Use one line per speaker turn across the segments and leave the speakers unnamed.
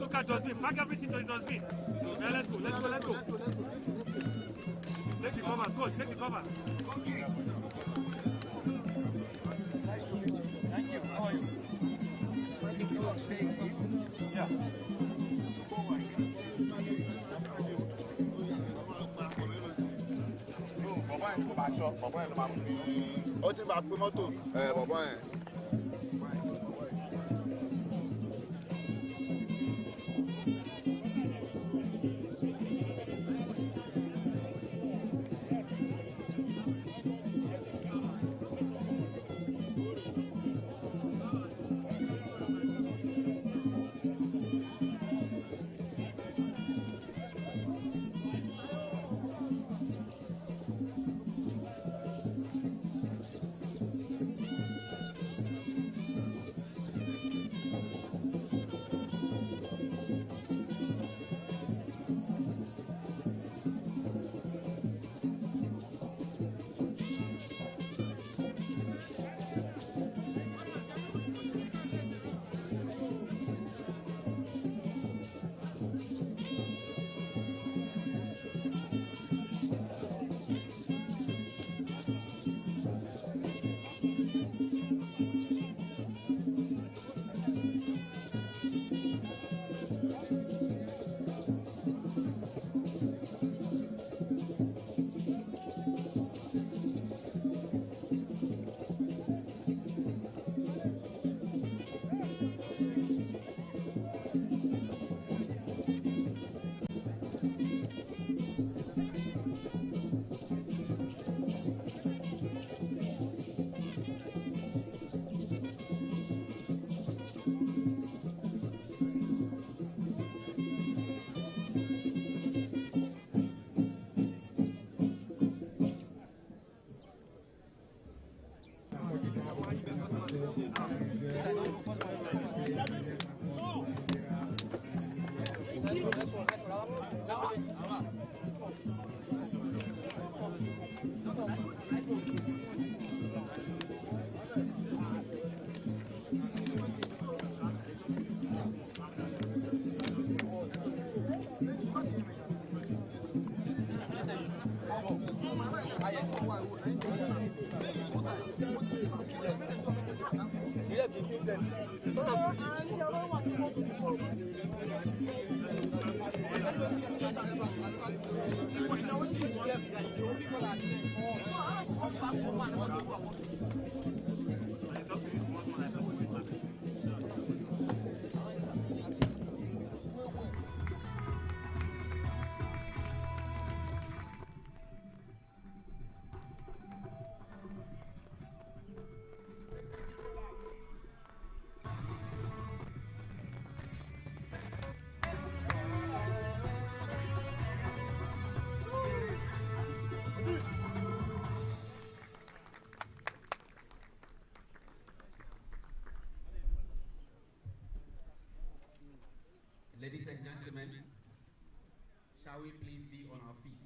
Look at dustbin. Pack everything to the dustbin. Yeah, let's go. Take the cover. Go. Take the cover. Thank you. How are you? Yeah. Bàbá ẹ̀ ló máa fún mi. Ó ti máa pín mọ́tò. Bàbá ẹ̀.
Ladies and gentlemen, shall we please be on our feet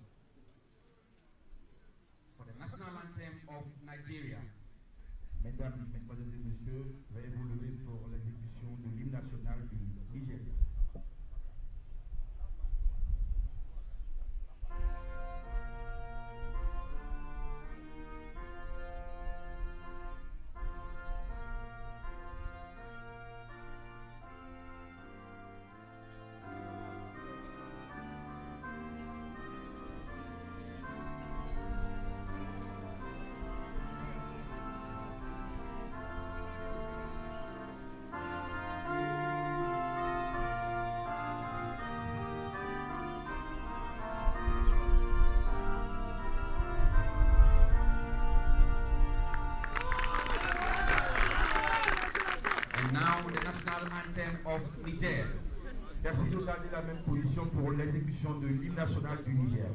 for the national anthem of Nigeria.
Mesdames, Mesdemoiselles et Messieurs, veuillez vous lever pour l'exécution de l'hymne national du Niger.
Now the national anthem of Niger.
Merci de garder la même position pour l'exécution de l'hymne national du Niger.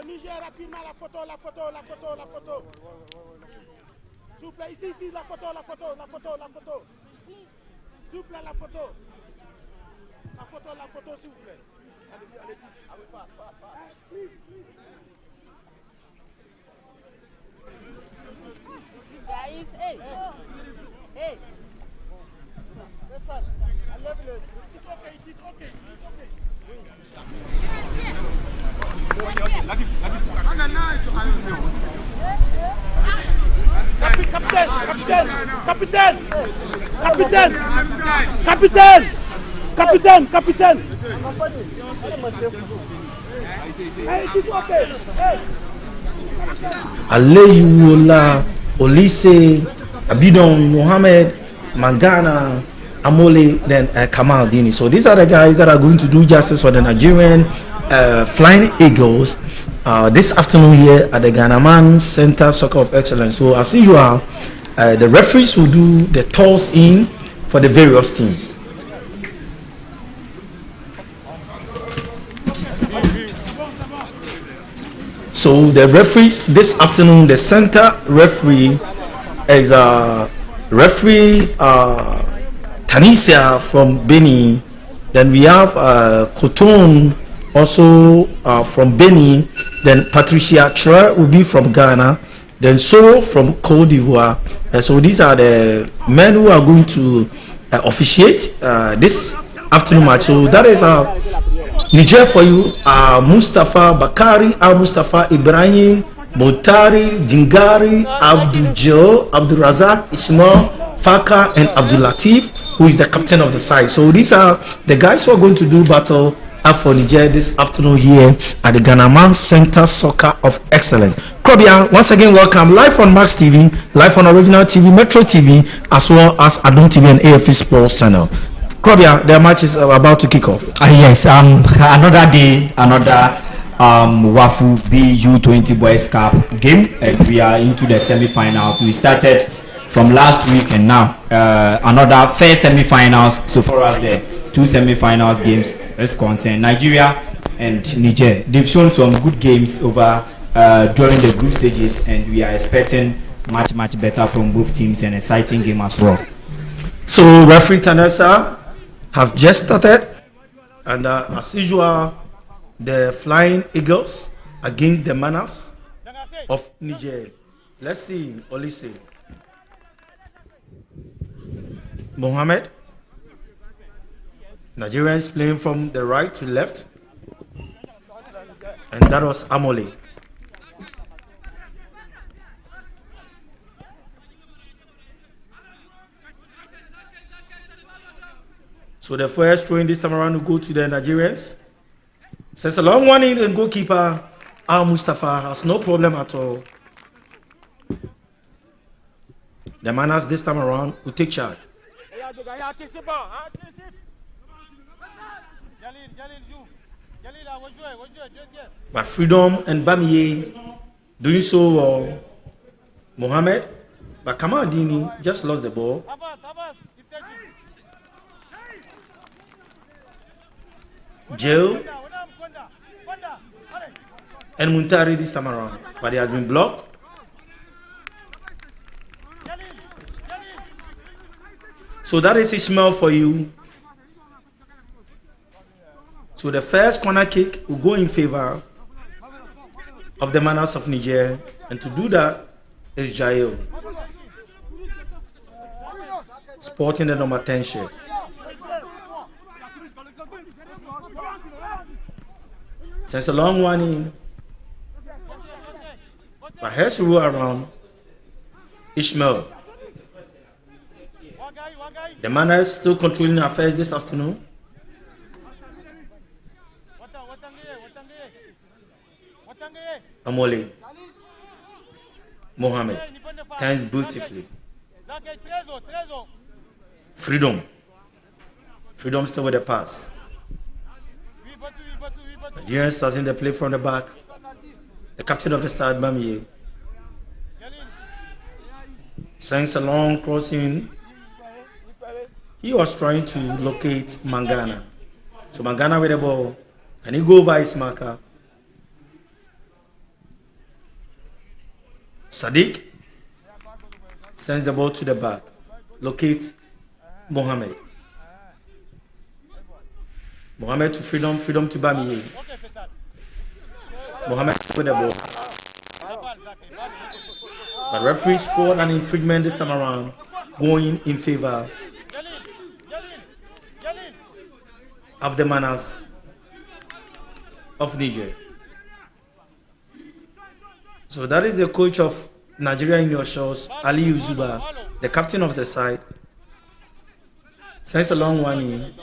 Niger, rapidement, la photo. S'il vous plaît, ici, la photo. S'il vous plaît, la photo. La photo, s'il vous plaît. Allez-y. Ah oui, passe.
Guys, hey.
Listen, I love you. It is okay. Capitaine.
Aleyuola, Olise, Abidon, Mohammed, Mangana, Amole, then Kamal Dini. So these are the guys that are going to do justice for the Nigerian Flying Eagles this afternoon here at the Ghanaman Center Soccer of Excellence. So as usual, the referees will do the toss in for the various teams. So the referees this afternoon, the center referee is referee Tanisia from Benin. Then we have Coton also from Benin. Then Patricia Chua will be from Ghana. Then Soro from Cote d'Ivoire. So these are the men who are going to officiate this afternoon match. So that is Niger for you. Mustafa Bakari, Mustafa Ibrahim, Motari, Dingari, Abdul Razak, Ismail, Faka, and Abdul Latif, who is the captain of the side. So these are the guys who are going to do battle for Niger this afternoon here at the Ghanaman Center Soccer of Excellence. Krobia, once again, welcome live on Max TV, live on Original TV, Metro TV, as well as Adum TV and AFC Sports Channel. Krobia, the match is about to kick off.
Yes, another day, another Wafu U-20 Boys Cup game, and we are into the semi-finals. We started from last week, and now another first semi-finals. So far as the two semi-finals games is concerned, Nigeria and Niger, they've shown some good games over during the group stages, and we are expecting much better from both teams, and exciting game as well.
So referee Tanessa have just started, and as usual, the Flying Eagles against the Manas of Niger. Let's see, Olise. Mohammed. Nigerians playing from the right to left, and that was Amole. So the first throw in this time around will go to the Nigerians. Since a long one in, and goalkeeper Al Mustafa has no problem at all. The Manas this time around will take charge. But Freedom and Bamiye doing so well. Mohammed, but Kamadini just lost the ball. Joe and Muntari this time around, but he has been blocked. So that is Ishmael for you. So the first corner kick will go in favor of the Manas of Niger, and to do that is Jael, sporting the number 10 shirt. Since a long one in, but here's roll around Ishmael. The Manas still controlling affairs this afternoon. Amole. Mohammed turns beautifully. Freedom still with the pass. Nigerians starting the play from the back. The captain of the start, Bamiye, sends a long crossing. He was trying to locate Mangana. So Mangana with the ball. Can he go by his marker? Sadiq sends the ball to the back. Locate Mohammed. Mohammed to Freedom to Bamiye. Mohammed with the ball. But referee scored an infringement this time around, going in favor of the Manas of Niger. So that is the coach of Nigeria in your shores, Ali Uzuba, the captain of the side. Sends a long one in.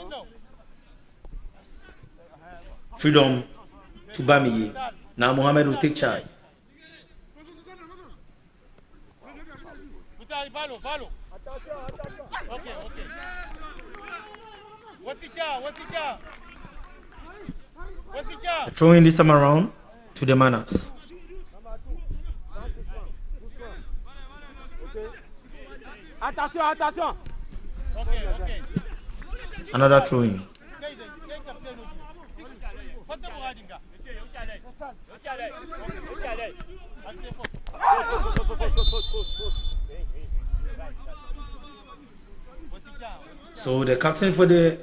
Freedom to Bamiye. Now Mohammed will take charge. Throwing this time around to the Manas. Another throwing. So the captain for the,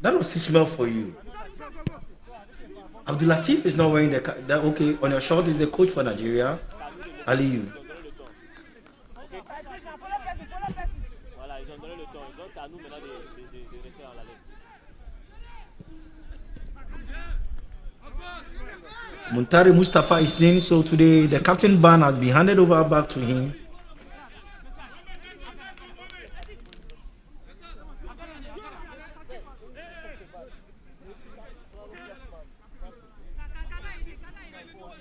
that was Ishmael for you. Abdul Latif is not wearing the okay, on your short is the coach for Nigeria, Aliyu. Muntari Mustafa is in, so today the captain ban has been handed over back to him.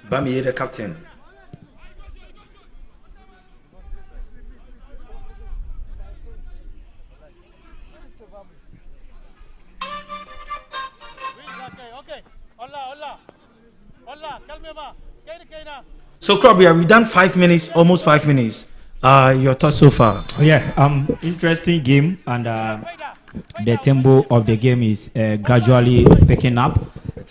Bamiye, the captain. So, Krabby, have we done 5 minutes, almost 5 minutes? Your thoughts so far?
Yeah, interesting game, and the tempo of the game is gradually picking up,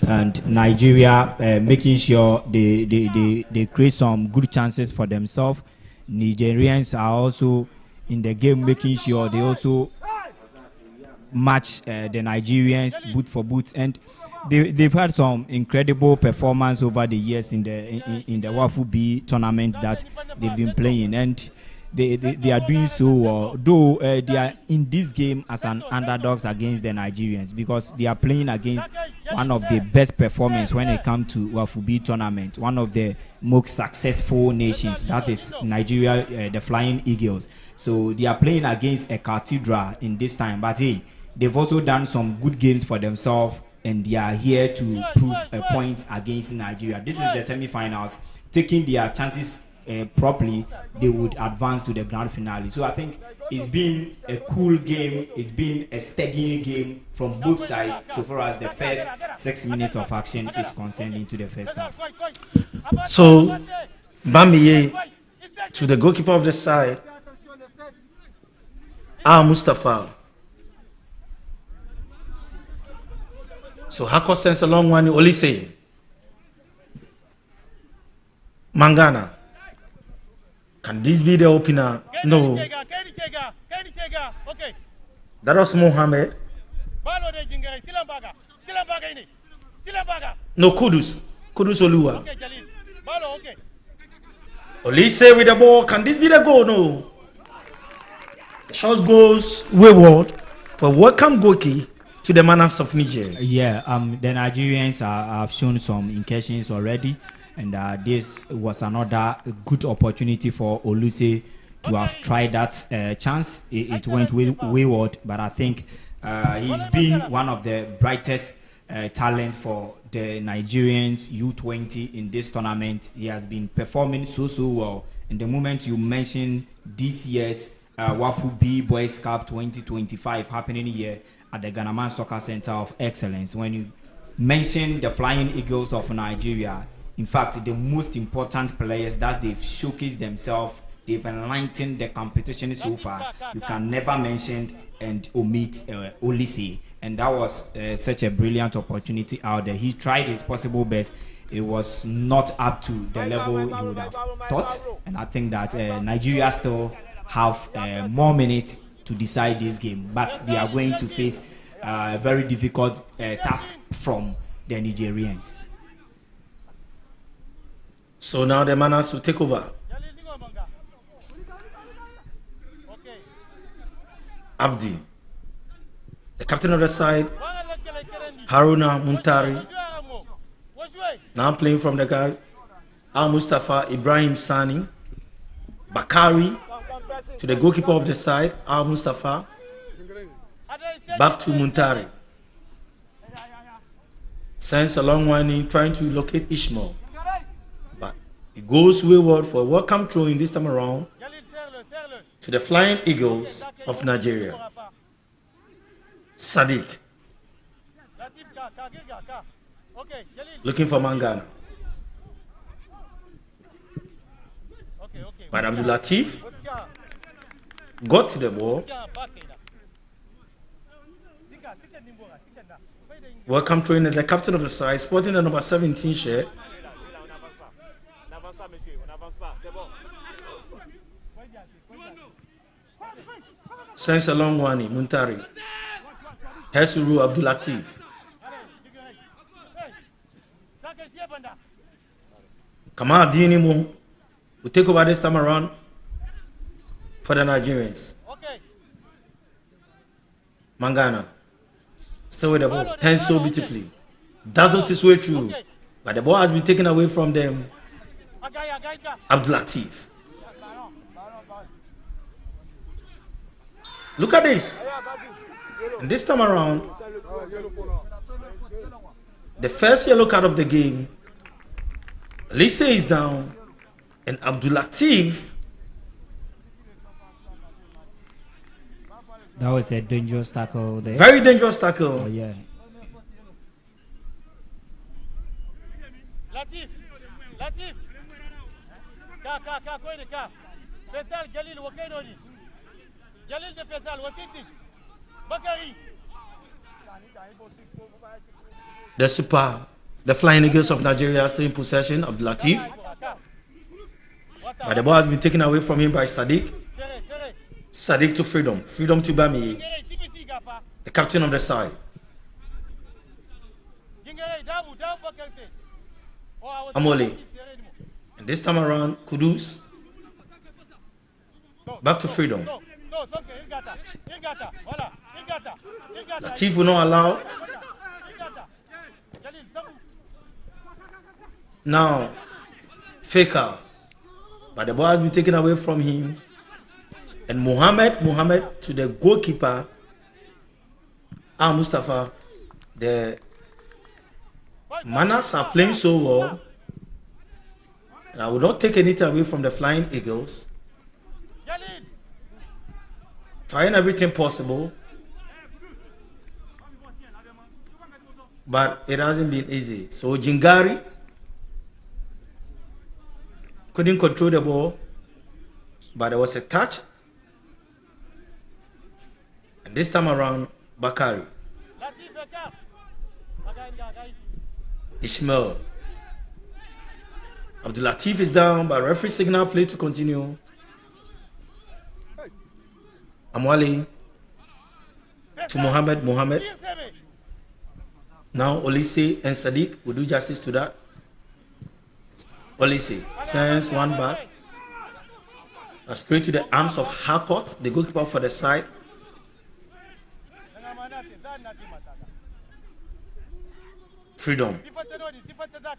and Nigeria making sure they create some good chances for themselves. Nigerians are also in the game, making sure they also match the Nigerians boot for boot, and they've had some incredible performance over the years in the Wafu B tournament that they've been playing, and they are doing so well, though they are in this game as an underdogs against the Nigerians, because they are playing against one of the best performers when it comes to Wafu B tournament, one of the most successful nations, that is Nigeria, the Flying Eagles. So they are playing against a cathedral in this time, but hey, they've also done some good games for themselves, and they are here to prove a point against Nigeria. This is the semi-finals. Taking their chances properly, they would advance to the grand finale. So I think it's been a cool game. It's been a steady game from both sides so far as the first 6 minutes of action is concerned into the first half.
So, Bamiye to the goalkeeper of the side, Mustafa. So Hako sends a long one, Olise. Mangana. Can this be the opener? No. That was Mohammed. No, Kudus. Kudus Oluwa. Olise with the ball. Can this be the goal? No. The shot goes wayward for welcome Goki to the manners of Niger.
Yeah, the Nigerians have shown some incursions already, and this was another good opportunity for Olise to have tried that chance. It went wayward, but I think he's been one of the brightest talent for the Nigerians U-20 in this tournament. He has been performing so well. And the moment you mention this year's Wafu B Boys Cup 2025 happening here at the Ghanaman Soccer Center of Excellence, when you mention the Flying Eagles of Nigeria, in fact, the most important players that they've showcased themselves, they've enlightened the competition so far, you can never mention and omit Olise. And that was such a brilliant opportunity out there. He tried his possible best. It was not up to the level he would have thought. And I think that Nigeria still have more minutes to decide this game. But they are going to face a very difficult task from the Nigerians.
So now the Manas will take over. Abdi, the captain of the side, Haruna Muntari, now playing from the guy, Al Mustafa, Ibrahim Sani, Bakari, to the goalkeeper of the side, Al Mustafa, back to Muntari. Sends a long one in trying to locate Ishmael. But it goes wayward for a welcome throw in this time around to the Flying Eagles of Nigeria. Sadiq. Looking for Mangana. But Abdul Latif got to the ball. Welcome trainer, the captain of the side, sporting the number 17 shirt. Sends a long one, Muntari. Hesuru Abdul Latif. Kamal Dinimo will take over this time around for the Nigerians. Mangana still with the ball, turns so beautifully, dazzles his way through, but the ball has been taken away from them. Abdul Latif. Look at this. And this time around, the first yellow card of the game Lise is down, and Abdul Latif.
That was a dangerous tackle there.
Very dangerous tackle.
Oh, yeah.
Latif. Ka koy ni ka. Faisal Jalil Wakenoni. Jalil de Faisal Wakiti. Bakari.
The Flying Eagles of Nigeria are still in possession of Latif. But the ball has been taken away from him by Sadiq. Sadiq to Freedom. Freedom to Bami, the captain of the side. Amole. And this time around, Kudus. Back to Freedom. Latif will not allow. Now, Faker. But the ball has been taken away from him. And Muhammad to the goalkeeper. Mustafa. The Manas are playing so well. And I will not take anything away from the Flying Eagles. Trying everything possible. But it hasn't been easy. So Jingari couldn't control the ball. But there was a touch. And this time around, Bakari. Ishmael. Abdul Latif is down, but referee signal play to continue. Amwali to Muhammad. Now Olise and Sadiq will do justice to that. Olise sends one back. Straight to the arms of Harcourt, the goalkeeper for the side. Freedom.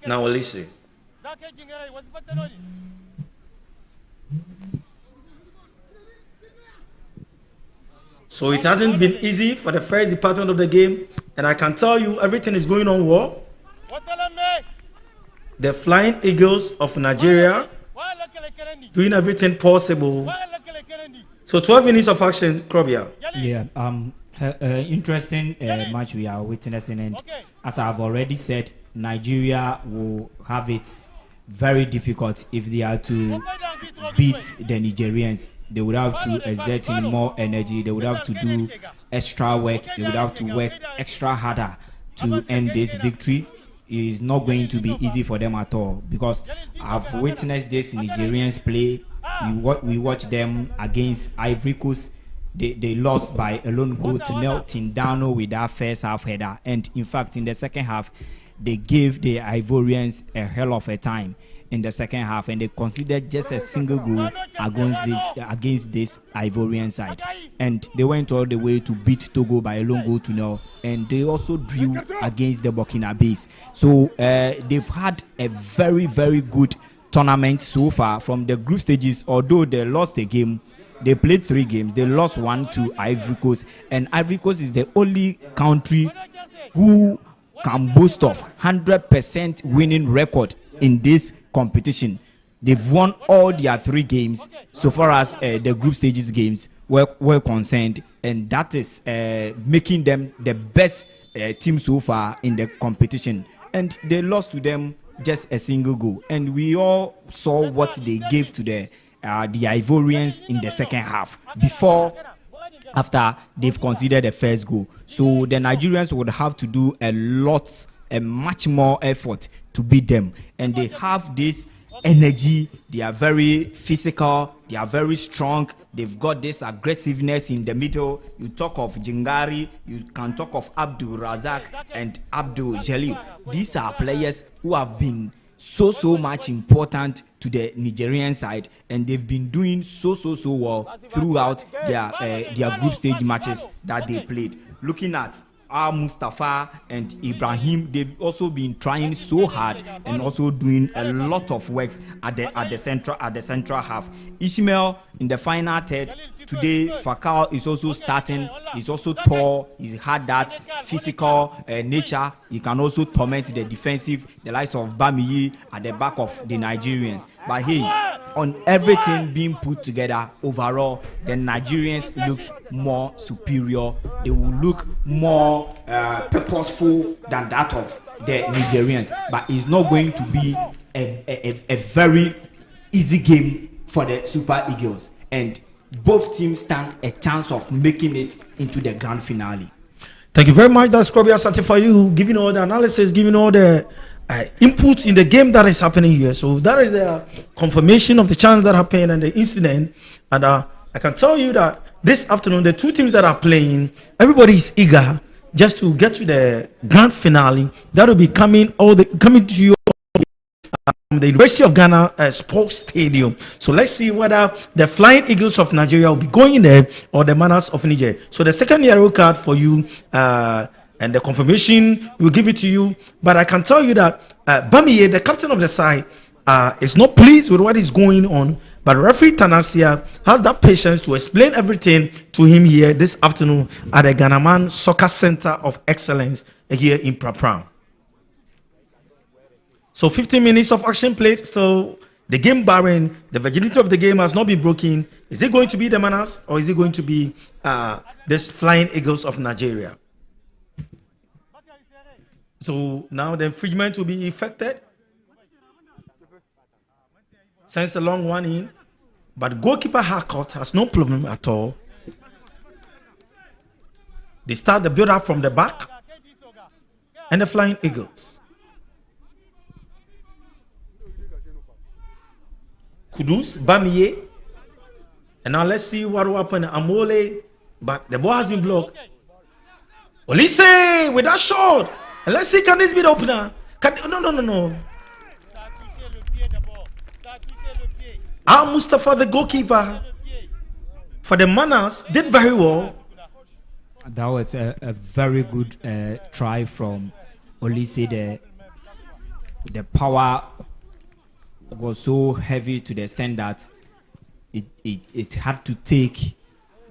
Now Olise. So it hasn't been easy for the first department of the game, and I can tell you everything is going on well. The Flying Eagles of Nigeria doing everything possible. So 12 minutes of action, Krobia.
Yeah, interesting match we are witnessing, and as I've already said, Nigeria will have it very difficult if they are to beat the Nigerians. They would have to exert in more energy. They would have to do extra work. They would have to work extra harder to end this victory. It is not going to be easy for them at all, because I've witnessed this Nigerians play. We watched them against Ivory Coast. They lost by a lone goal to Nel Tindano with that first half header. And in fact, in the second half, they gave the Ivorians a hell of a time in the second half, and they considered just a single goal against this Ivorian side, and they went all the way to beat Togo by a lone goal to nil, and they also drew against the Burkinabes. So they've had a very, very good tournament so far from the group stages. Although they lost a game, they played 3 games. They lost 1 to Ivory Coast, and Ivory Coast is the only country who can boast of 100% winning record in this competition. They've won all their 3 games so far as the group stages games were concerned, and that is making them the best team so far in the competition. And they lost to them just a single goal, and we all saw what they gave to the Ivorians in the second half after they've conceded the first goal. So the Nigerians would have to do a much more effort to beat them, and they have this energy. They are very physical, they are very strong, they've got this aggressiveness in the middle. You talk of Jingari, you can talk of Abdul Razak and Abdul Jalil. These are players who have been so much important to the Nigerian side, and they've been doing so well throughout their group stage matches that they played. Looking at Mustafa and Ibrahim, they've also been trying so hard and also doing a lot of works at the central half. Ishmael in the final third today Fakao is also starting. He's also tall. He had that physical nature. He can also torment the defensive, the likes of Bamiyi at the back of the Nigerians. But hey, on everything being put together, overall, the Nigerians looks more superior. They will look more purposeful than that of the Nigerians. But it's not going to be a very easy game for the Super Eagles, and both teams stand a chance of making it into the grand finale.
Thank you very much. That's Kobe Asante for you, giving all the analysis, giving all the input in the game that is happening here. So that is the confirmation of the chance that happened and the incident. And I can tell you that this afternoon, the two teams that are playing, everybody is eager just to get to the grand finale. That will be coming to you from the University of Ghana Sports Stadium. So let's see whether the Flying Eagles of Nigeria will be going in there or the Manas of Niger. So the second yellow card for you and the confirmation, we'll give it to you. But I can tell you that Bamiye, the captain of the side, is not pleased with what is going on. But referee Tanasia has that patience to explain everything to him here this afternoon at the Ghanaman Soccer Center of Excellence here in Prapram. So 15 minutes of action played. So the game barring, the virginity of the game has not been broken. Is it going to be the Manas or is it going to be this Flying Eagles of Nigeria? So now the infringement will be effected. Sends a long one in. But goalkeeper Harcourt has no problem at all. They start the build-up from the back. And the Flying Eagles. Kudus, Bamiye. And now let's see what will happen. Amole. But the ball has been blocked. Olise with that shot. And let's see, can this be the opener? No. Al Mustafa, the goalkeeper for the Manas, did very well.
That was a very good try from Olise. The power was so heavy to the extent that it had to take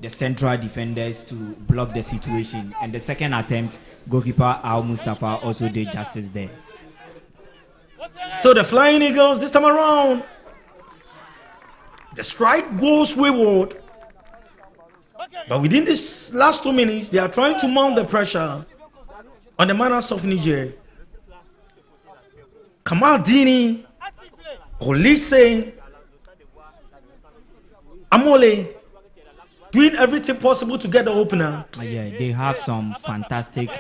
the central defenders to block the situation. And the second attempt, goalkeeper Al Mustafa also did justice there.
Still the Flying Eagles this time around. The strike goes wayward. But within this last 2 minutes, they are trying to mount the pressure on the Manas of Niger. Kamal Dini, Olise, Amole, doing everything possible to get the opener.
Yeah, they have some fantastic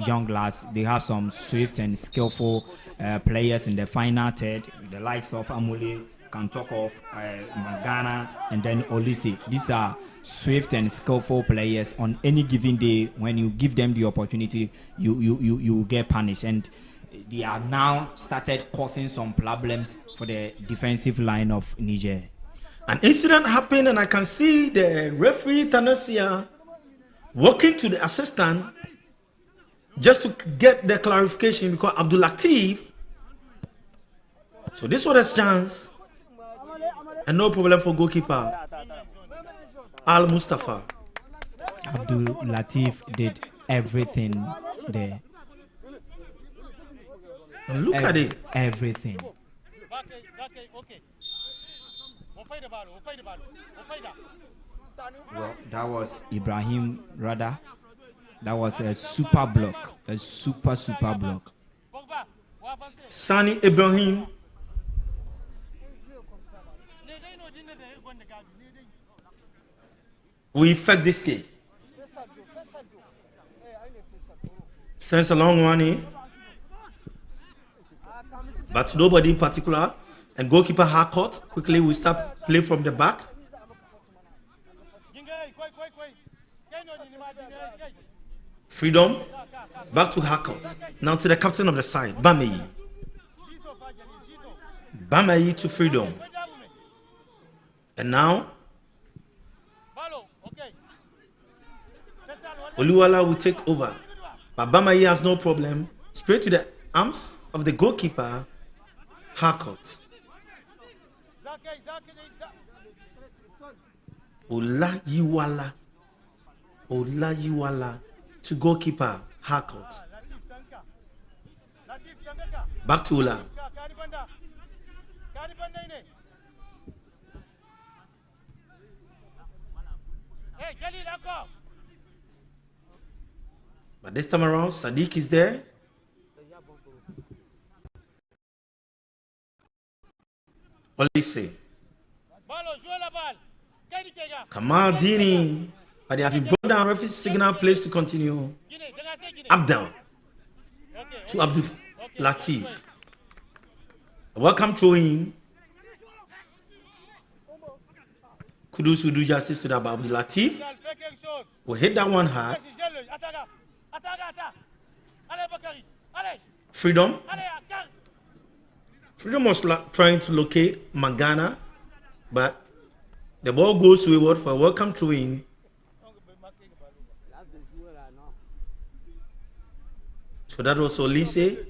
young lads. They have some swift and skillful players in the final third. The likes of Amole, can talk of Magana, and then Olise. These are swift and skillful players. On any given day, when you give them the opportunity, you get punished. And they are now started causing some problems for the defensive line of Niger.
An incident happened, and I can see the referee Tanasia walking to the assistant just to get the clarification, because Abdul Latif. So this was his chance, and no problem for goalkeeper Al Mustafa.
Abdul Latif did everything there.
And look at it.
Everything. Well, that was Ibrahim Rada. That was a super block. A super block.
Sani Ibrahim. We effect this game. Sends a long one in. But nobody in particular. And goalkeeper Harcourt quickly will start play from the back. Freedom. Back to Harcourt. Now to the captain of the side, Bamiyi. Bamiyi to Freedom. And now Oluwala will take over. But Bamiyi has no problem. Straight to the arms of the goalkeeper, Harcourt. Olayiwala to goalkeeper Harcourt. Back to Ola. But this time around, Sadiq is there. Olise. Kamal Dini. But they have been brought down. Referee signal place to continue. Abdel. To Abdul Latif. Welcome throwing. Kudus will do justice to that, but Abdul Latif will hit that one hard. Freedom. Freedom was trying to locate Mangana, but the ball goes wayward for a welcome throw-in. So that was Olise.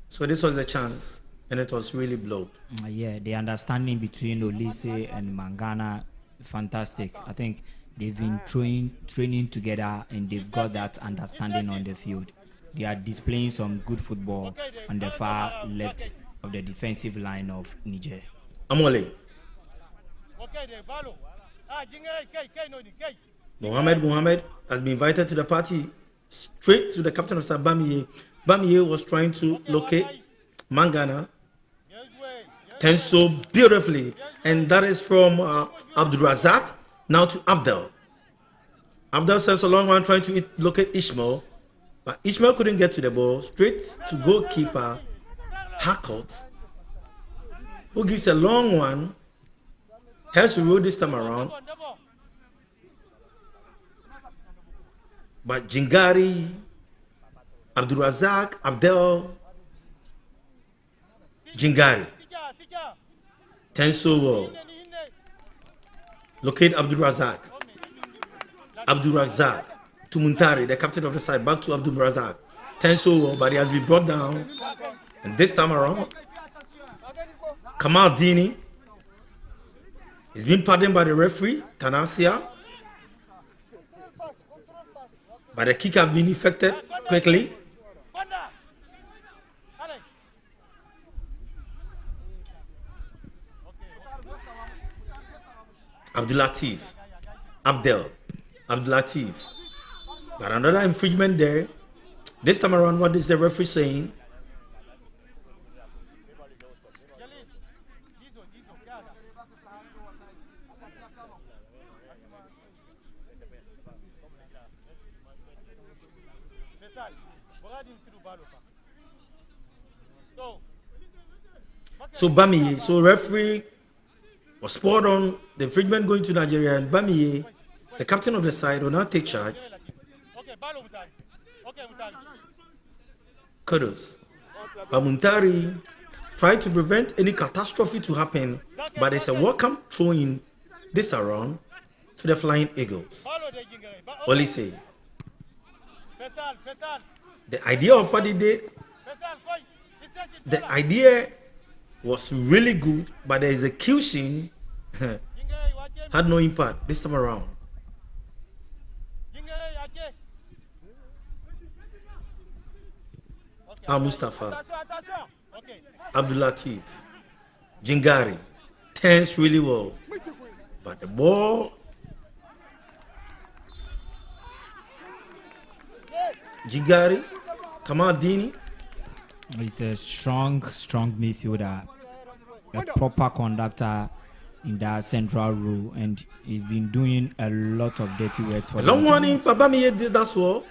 So this was the chance, and it was really blown.
Yeah, the understanding between Olise and Mangana, fantastic. I think they've been training together, and they've got that understanding on the field. They are displaying some good football on the far left of the defensive line of Niger.
Amole. Mohamed has been invited to the party, straight to the captain of staff, Bamiye. Bamiye was trying to locate Mangana. Turns so beautifully, and that is from Abdul Razak. Now to Abdel. Abdel sends a long one trying to locate Ishmael, but Ishmael couldn't get to the ball. Straight to goalkeeper Harcourt, who gives a long one. Has to roll this time around, but Jingari, Abdul Razak, Abdel, Jingari. Tenso locate Abdul Razak. Abdul Razak to Muntari, the captain of the side. Back to Abdul Razak. Tenso, but he has been brought down. And this time around, Kamal Dini is being pardoned by the referee, Tanasia. But the kick has been effected quickly. Abdul Latif. But another infringement there. This time around, what is the referee saying? So Bamiye, so referee was spot on the infringement going to Nigeria, and Bamiye, the captain of the side, will now take charge. Kudos. But Muntari tried to prevent any catastrophe to happen, but it's a welcome throw-in this around to the Flying Eagles. Olise. The idea of what he did, the idea was really good, but the execution had no impact this time around. Al Mustafa, Abdul Latif, Jingari turns really well, but the ball, Jingari, Kamal Dini.
He's a strong midfielder, a proper conductor in that central role, and he's been doing a lot of dirty work for
long one in Babamiye did that well.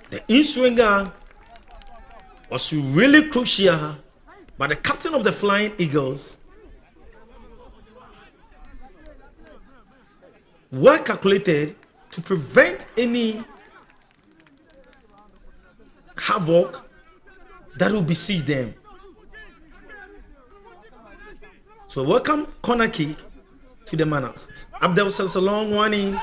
The in-swinger was really crucial, but the captain of the Flying Eagles were calculated to prevent any havoc that will besiege them. So welcome corner kick to the Manas. Abdel sends a long one in.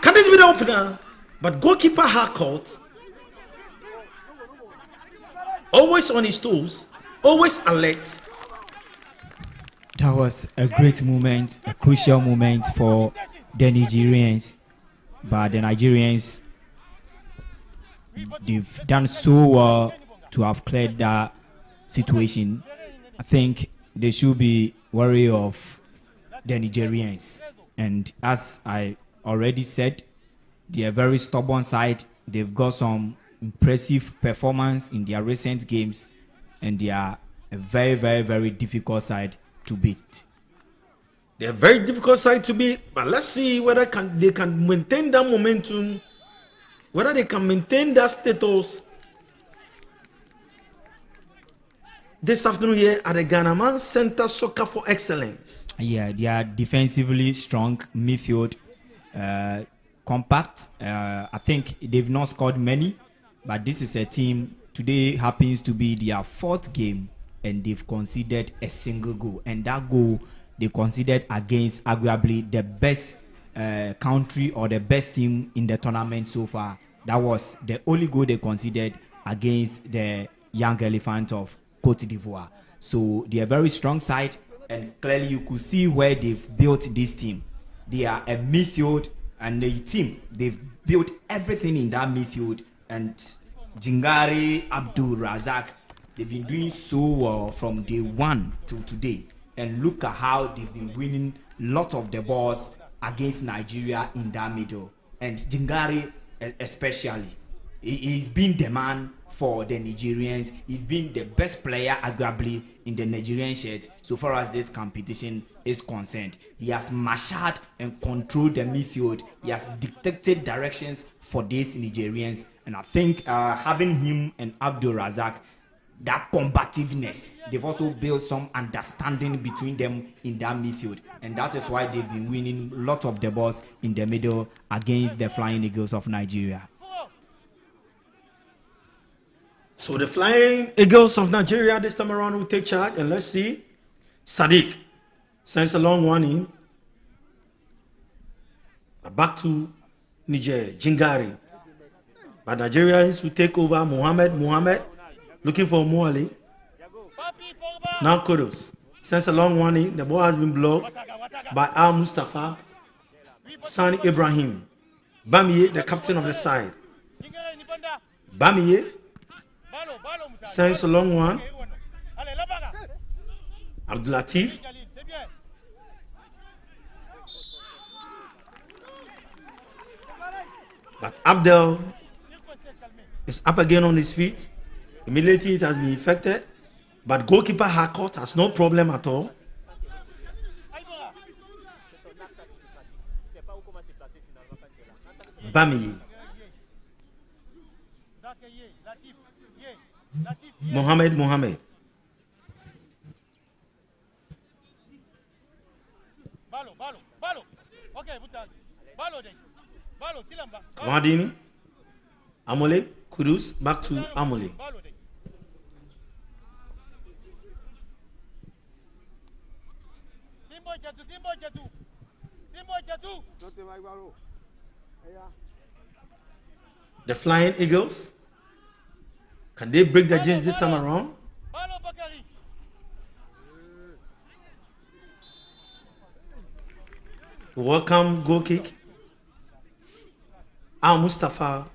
Can this be the opener? But goalkeeper Harcourt always on his toes, always alert.
That was a great moment, a crucial moment for the Nigerians. But the Nigerians, they've done so well to have cleared that situation. I think they should be wary of the Nigerians. And as I already said, they are very stubborn side. They've got some impressive performance in their recent games, and they are a very, very, very difficult side to beat.
They're a very difficult side to beat, but let's see whether they can maintain that momentum, whether they can maintain that status this afternoon here at the Ghana Center Soccer for Excellence.
Yeah, they are defensively strong, midfield, compact. I think they've not scored many, but this is a team, today happens to be their 4th game, and they've conceded a single goal. And that goal they conceded against arguably the best country or the best team in the tournament so far. That was the only goal they conceded against the Young Elephant of Cote d'Ivoire. So they are a very strong side, and clearly you could see where they've built this team. They are a midfield and a team. They've built everything in that midfield, and Jingari, Abdul Razak, they've been doing so well from day one till today. And look at how they've been winning lots of the balls against Nigeria in that middle. And Jingari especially, he's been the man for the Nigerians. He's been the best player arguably in the Nigerian shirt so far as this competition is concerned. He has marshaled and controlled the midfield. He has dictated directions for these Nigerians. And I think having him and Abdul Razak, that combativeness, they've also built some understanding between them in that midfield, and that is why they've been winning a lot of the balls in the middle against the Flying Eagles of Nigeria.
So the Flying Eagles of Nigeria this time around will take charge, and let's see. Sadiq sends a long one in. Back to Niger, Jingari. But Nigerians will take over. Mohammed looking for Moali. Now Kudos sends a long one in. The ball has been blocked by Al Mustafa. Sani Ibrahim. Bamiye, the captain of the side. Bamiye sends a long one. Abdul Latif. But Abdel is up again on his feet. Immediately it has been effected. But goalkeeper Harcourt has no problem at all. Bamiye. Mohammed. Kamadini. Amole. Kudus. Back to Amole. The Flying Eagles, can they break the jinx this time around? Welcome goal kick. Al Mustafa.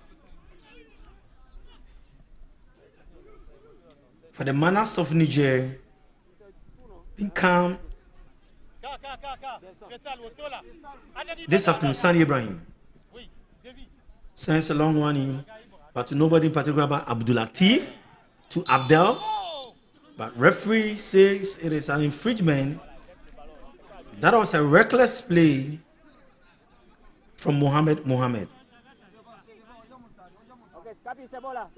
For the manners of Niger, being calm. This afternoon, Sani Ibrahim sends a long one in, but to nobody in particular but Abdul Latif to Abdel. But referee says it is an infringement. That was a reckless play from Mohammed.
Ok, Capi, c'est bon là.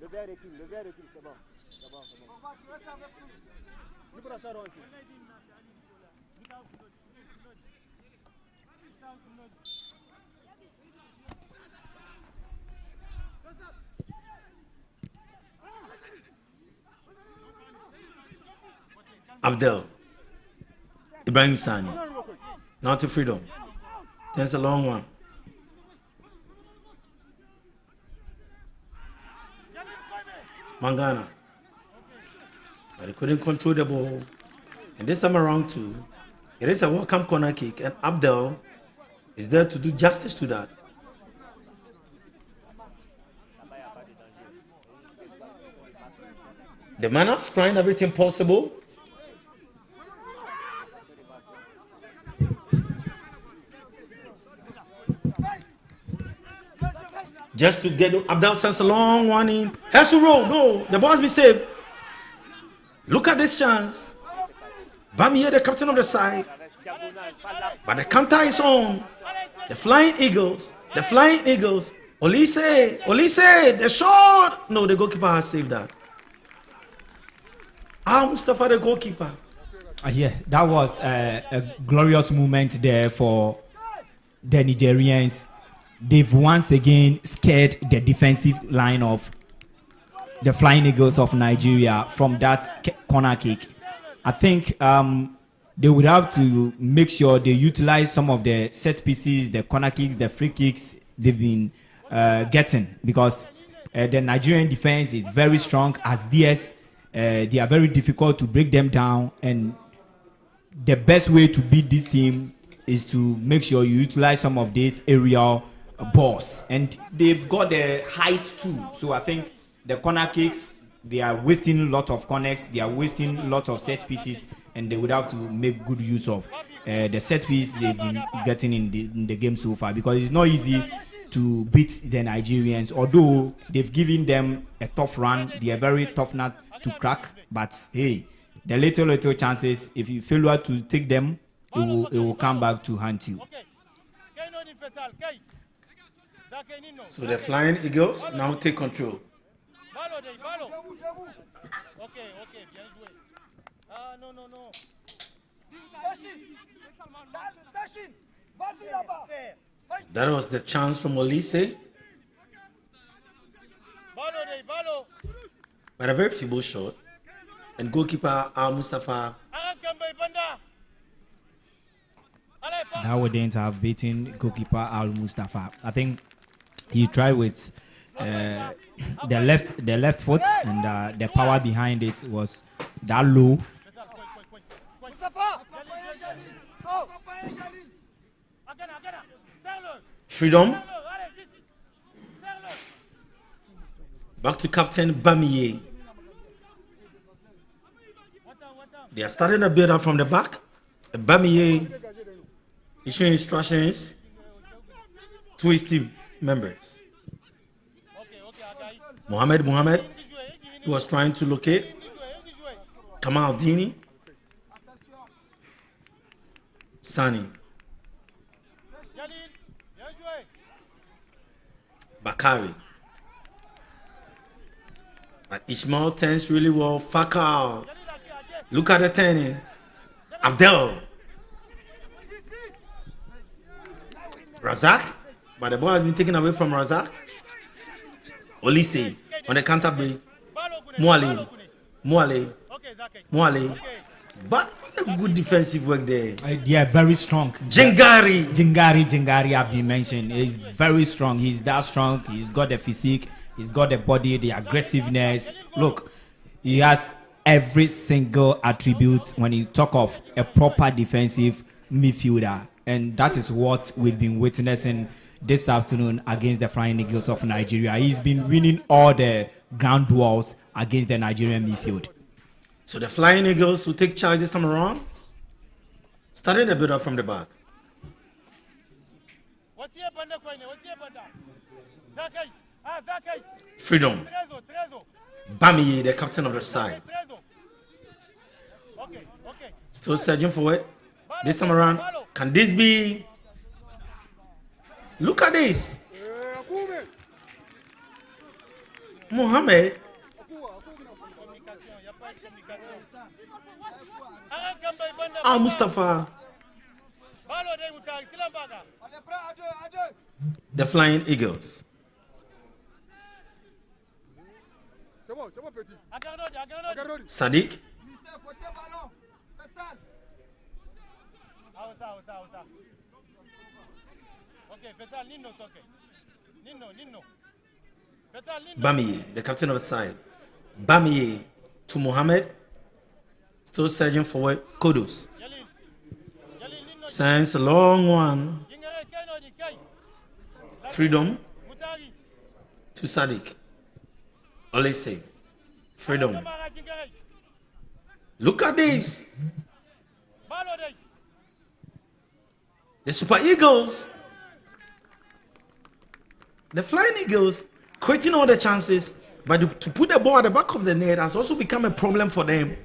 Le verre recule, c'est bon.
Abdel Ibrahim Sani now to Freedom. That's a long one. Mangana. But he couldn't control the ball. And this time around too, it is a welcome corner kick, and Abdel is there to do justice to that. The man is trying everything possible. Just to get Abdel sends a long one in. Has to roll. No, the ball has been saved. Look at this chance. Bamiye, the captain of the side. But the counter is on. The Flying Eagles. The Flying Eagles. Olise, the shot. No, the goalkeeper has saved that. Mustafa, the goalkeeper.
Yeah, that was a glorious moment there for the Nigerians. They've once again scared the defensive line of the Flying Eagles of Nigeria from that corner kick. I think they would have to make sure they utilize some of the set pieces, the corner kicks, the free kicks they've been getting, because the Nigerian defense is very strong as DS. They are very difficult to break them down, and the best way to beat this team is to make sure you utilize some of these aerial balls, and they've got the height too. So I think the corner kicks, they are wasting a lot of connects, they are wasting a lot of set pieces, and they would have to make good use of the set piece they've been getting in the game so far, because it's not easy to beat the Nigerians. Although they've given them a tough run, they are very tough nut to crack, but hey, the little chances, if you fail to take them, it will come back to haunt you.
So the Flying Eagles now take control. That was the chance from Olise. But a very feeble shot. And goalkeeper Mustafa.
Now we didn't have beaten goalkeeper Al Mustafa. I think he tried with the left foot, and the power behind it was that low.
Freedom. Back to Captain Bamiye. They are starting a build up from the back. Bamiye issuing instructions to his team members. Mohamed, he was trying to locate Kamal Dini. Sani. Bakari. But Ishmael turns really well. Fakal. Look at the turning. Abdel. Razak. But the ball has been taken away from Razak. Olise on the counter break. Muale. But a good defensive work there.
They are very strong.
Jingari
have been mentioned. He's very strong. He's that strong. He's got the physique. He's got the body, the aggressiveness. Look, he has every single attribute when you talk of a proper defensive midfielder. And that is what we've been witnessing this afternoon against the Flying Eagles of Nigeria. He's been winning all the ground duels against the Nigerian midfield.
So the Flying Eagles will take charge this time around, starting the build up from the back. Freedom. Bamiye, the captain of the side. Still searching for it. This time around, can this be? Look at this. Mohamed. Mustafa. The Flying Eagles. Sadiq. Bamiye, the captain of the side. Bamiye to Mohammed. Still searching for what? Kodos. Sends a long one. Freedom to Sadiq. Olise. Freedom. Look at this. The Super Eagles. The Flying Eagles creating all the chances, but to put the ball at the back of the net has also become a problem for them.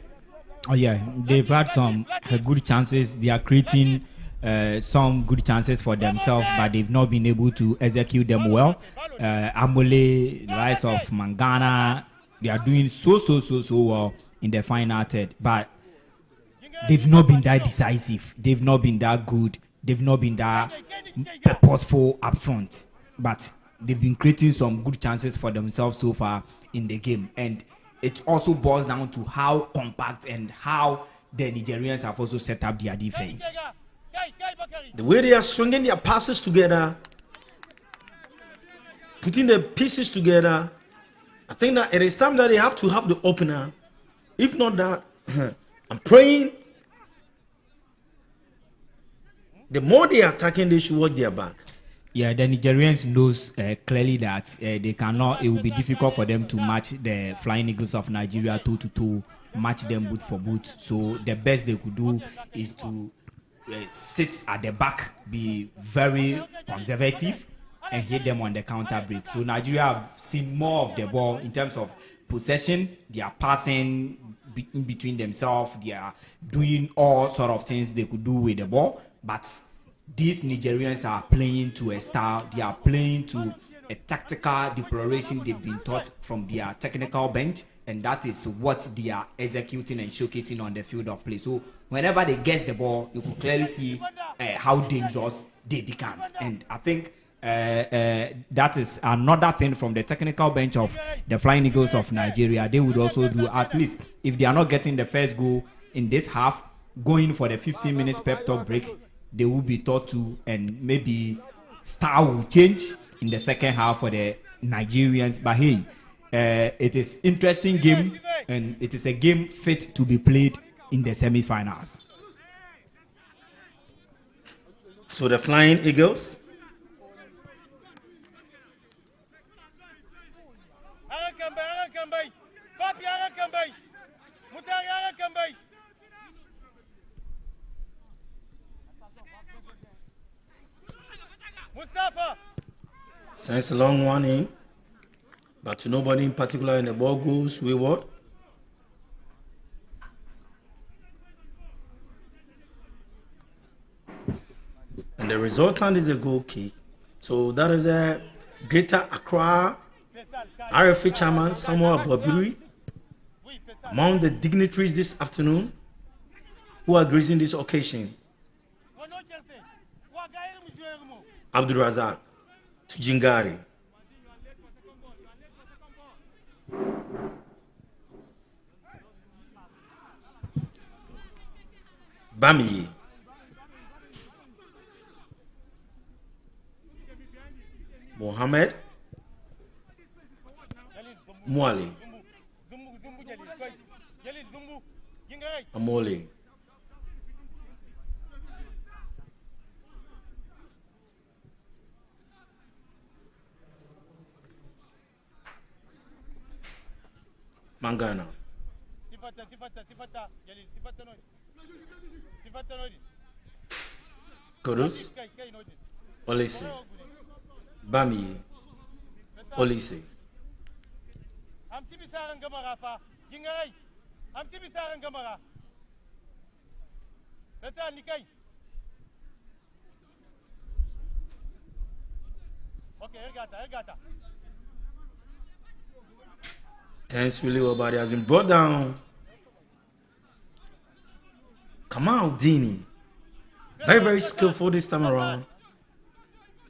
Oh yeah, they've had some good chances. They are creating some good chances for themselves, but they've not been able to execute them well. Amole, the likes of Mangana, they are doing so well in the final third, but they've not been that decisive. They've not been that good. They've not been that purposeful up front, but they've been creating some good chances for themselves so far in the game. And it also boils down to how compact and how the Nigerians have also set up their defense.
The way they are swinging their passes together, putting the pieces together, I think that it is time that they have to have the opener. If not that, I'm praying the more they are attacking, they should watch their back.
Yeah, the Nigerians knows clearly that they cannot. It will be difficult for them to match the Flying Eagles of Nigeria toe-to-toe, match them boot for boot. So the best they could do is to sit at the back, be very conservative, and hit them on the counter break. So Nigeria have seen more of the ball in terms of possession. They are passing in between themselves. They are doing all sort of things they could do with the ball, but these Nigerians are playing to a style. They are playing to a tactical declaration they've been taught from their technical bench, and that is what they are executing and showcasing on the field of play. So whenever they get the ball, you could clearly see how dangerous they become. And I think that is another thing from the technical bench of the Flying Eagles of Nigeria. They would also do, at least if they are not getting the first goal in this half, going for the 15 minutes pep talk break, they will be taught to, and maybe style will change in the second half for the Nigerians. But hey, it is interesting game, and it is a game fit to be played in the semi-finals.
So the Flying Eagles, sends a long one in, but to nobody in particular, and the ball goes wayward. And the resultant is a goal kick. So that is a Greater Accra RFA chairman Samuel Babiri, among the dignitaries this afternoon who are gracing this occasion. Abdul Razak to Jingari. Bami. Mohammed. Mwale. Amole. Mangana. Kodus. Olise. Bami. Olise. Tense really well, but he has been brought down. Kamal Dini, very skillful this time around.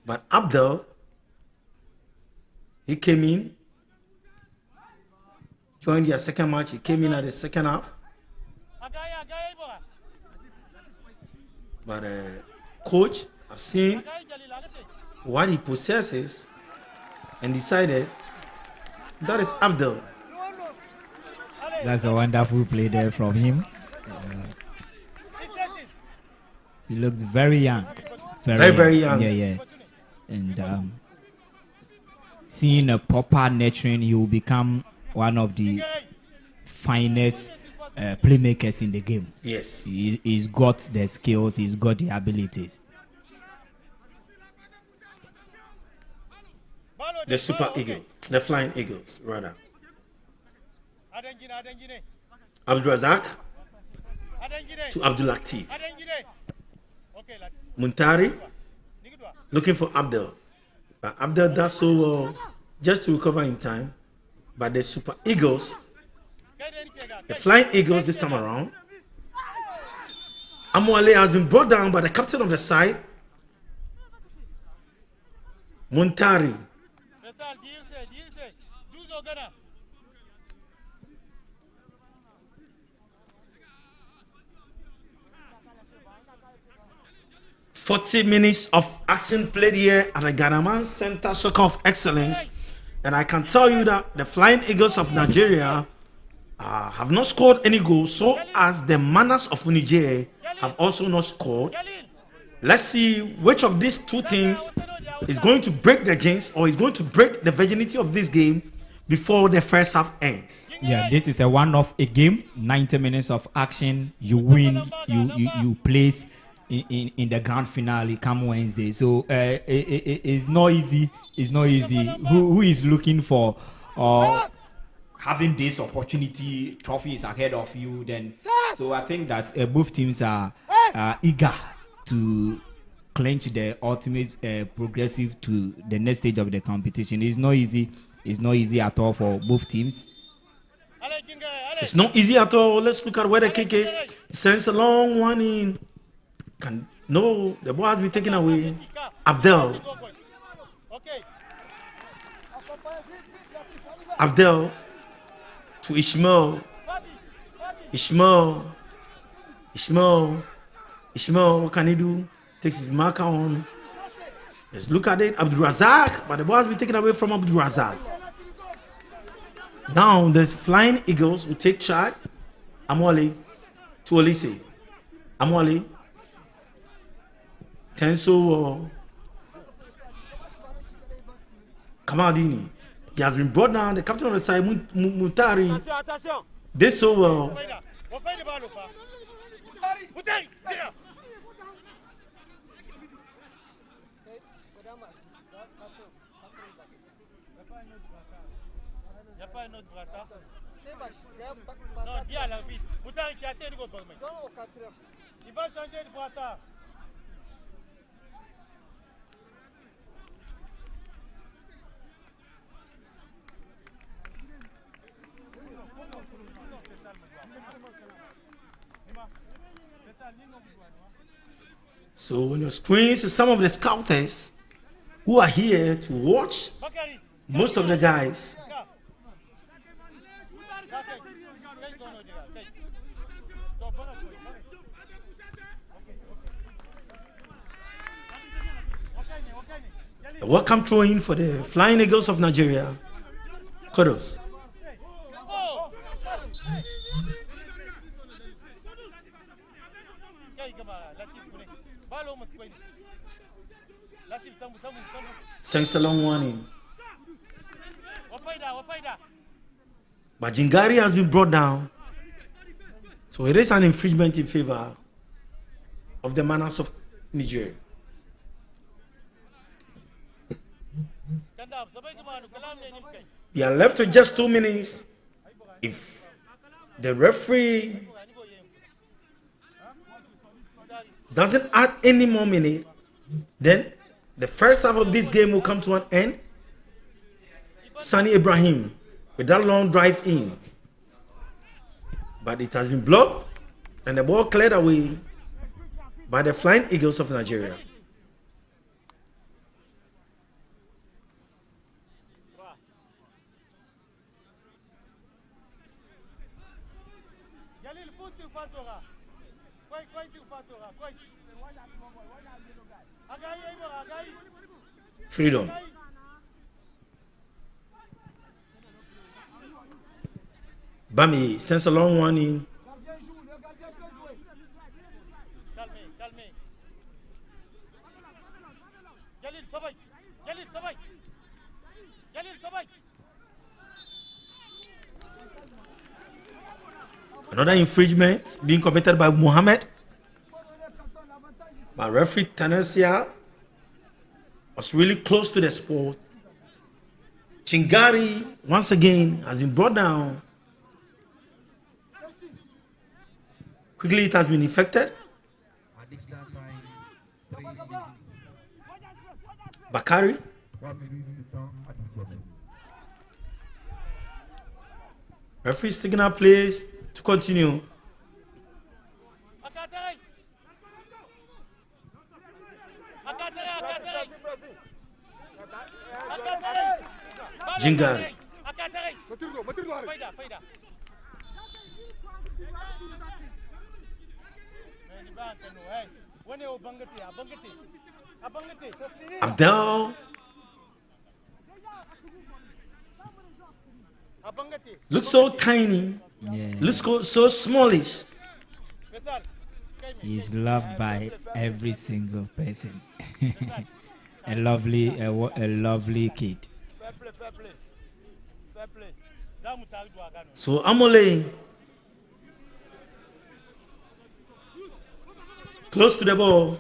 But Abdel, he came in, joined their second match. He came in at the second half. But coach, I've seen what he possesses and decided that is Abdel.
That's a wonderful play there from him. He looks very young.
Very young.
Yeah. And seeing a proper nurturing, he will become one of the finest playmakers in the game.
Yes.
He's got the skills, he's got the abilities.
The Super Eagles, the Flying Eagles, rather. Abdul Razak to Abdul Latif. Muntari looking for Abdel. But Abdel does so well just to recover in time. But the Super Eagles, the Flying Eagles this time around, Amuale has been brought down by the captain of the side, Muntari. 40 minutes of action played here at the Ghanaman Center Soccer of Excellence, and I can tell you that the Flying Eagles of Nigeria have not scored any goals, so as the Manas of Niger have also not scored. Let's see which of these two teams is going to break the jinx or is going to break the virginity of this game before the first half ends.
Yeah, this is a one-off game. 90 minutes of action. You win. You place in the grand finale come Wednesday. So it's not easy. It's not easy. Who is looking for having this opportunity? Trophies ahead of you. Then so I think that both teams are eager to clinch the ultimate progressive to the next stage of the competition. It's not easy. It's not easy at all for both teams.
It's not easy at all. Let's look at where the kick is. It sends a long one in. No, the ball has been taken away. Abdel to Ishmael. Ishmael, what can he do? Takes his marker on. Let's look at it. Abdul Razak, but the ball has been taken away from Abdul Razak. Now the Flying Eagles will take charge. Amwale to Olise. Amwale. Tenso Kamadini. He has been brought down. The captain of the side, Mutari. Did so well.
Non, dis à l'arbitre. Mutari qui a été au Bordeaux. Il va changer de brassard.
So on your screens is some of the scouters who are here to watch most of the guys. A welcome throw in for the Flying Eagles of Nigeria. Kudos. Sends a long one in. But Jingari has been brought down. So it is an infringement in favor of the Manas of Niger. We are left with just 2 minutes. If the referee doesn't add any more minute, then the first half of this game will come to an end. Sani Ibrahim with that long drive in, but it has been blocked and the ball cleared away by the Flying Eagles of Nigeria. Freedom. Bami sends a long one in.
Calmez, calmez. Jalil, Sabay. Jalil, Sabay. Jalil, Sabay.
Another infringement being committed by Muhammad. But referee Tanesia was really close to the sport. Chingari once again has been brought down. Quickly it has been effected.
Additional time, 3 minutes.
Bakari.
3 minutes de temps additionnel.
Referee signal plays to continue.
Akatere. Akatere, Akatere. Akatere.
Jingari.
Akatere.
Matirdo.
Faida.
Abdel looks so tiny.
Yeah.
Looks so smallish.
He's loved by every single person. a lovely kid.
Fair play.
So Amole close to the ball.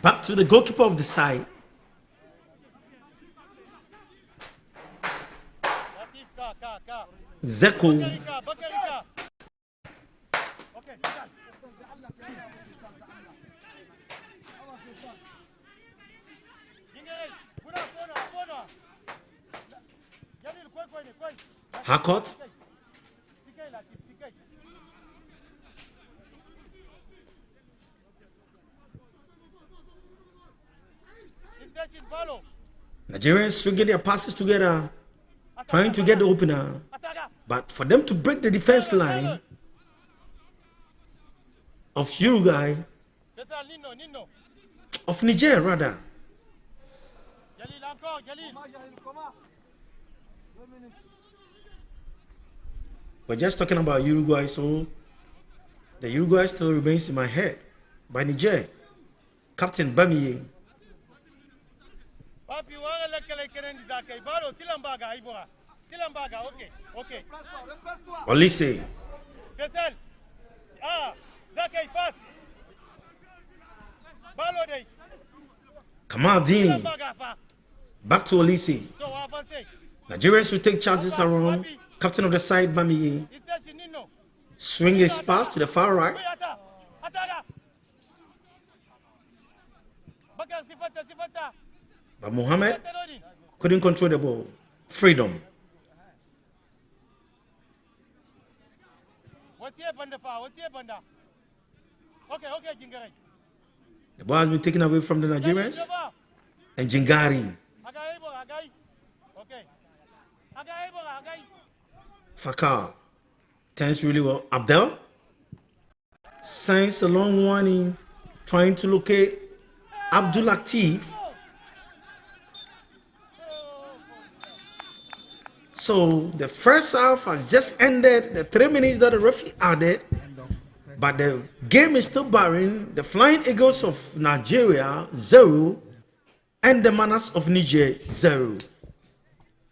Back to the goalkeeper of the side. Zeko. Harcourt. Nigerians swinging their passes together, trying to get the opener. But for them to break the defense line of Uruguay, of Niger rather. We're just talking about Uruguay, so the Uruguay still remains in my head. By Niger, Captain Bamiye. Olise. Kamaldini. Back to Olise. Nigerians will take charges around. Captain of the side, Bamiye. Swing his pass to the far right. But Mohammed couldn't control the ball. Freedom. The ball has been taken away from the Nigerians. And Jingari. Fakar turns really well. Abdel signs a long warning, trying to locate Abdul Latif. So the first half has just ended, the 3 minutes that the referee added, but the game is still barren. The Flying Eagles of Nigeria 0 and the Manas of Niger 0.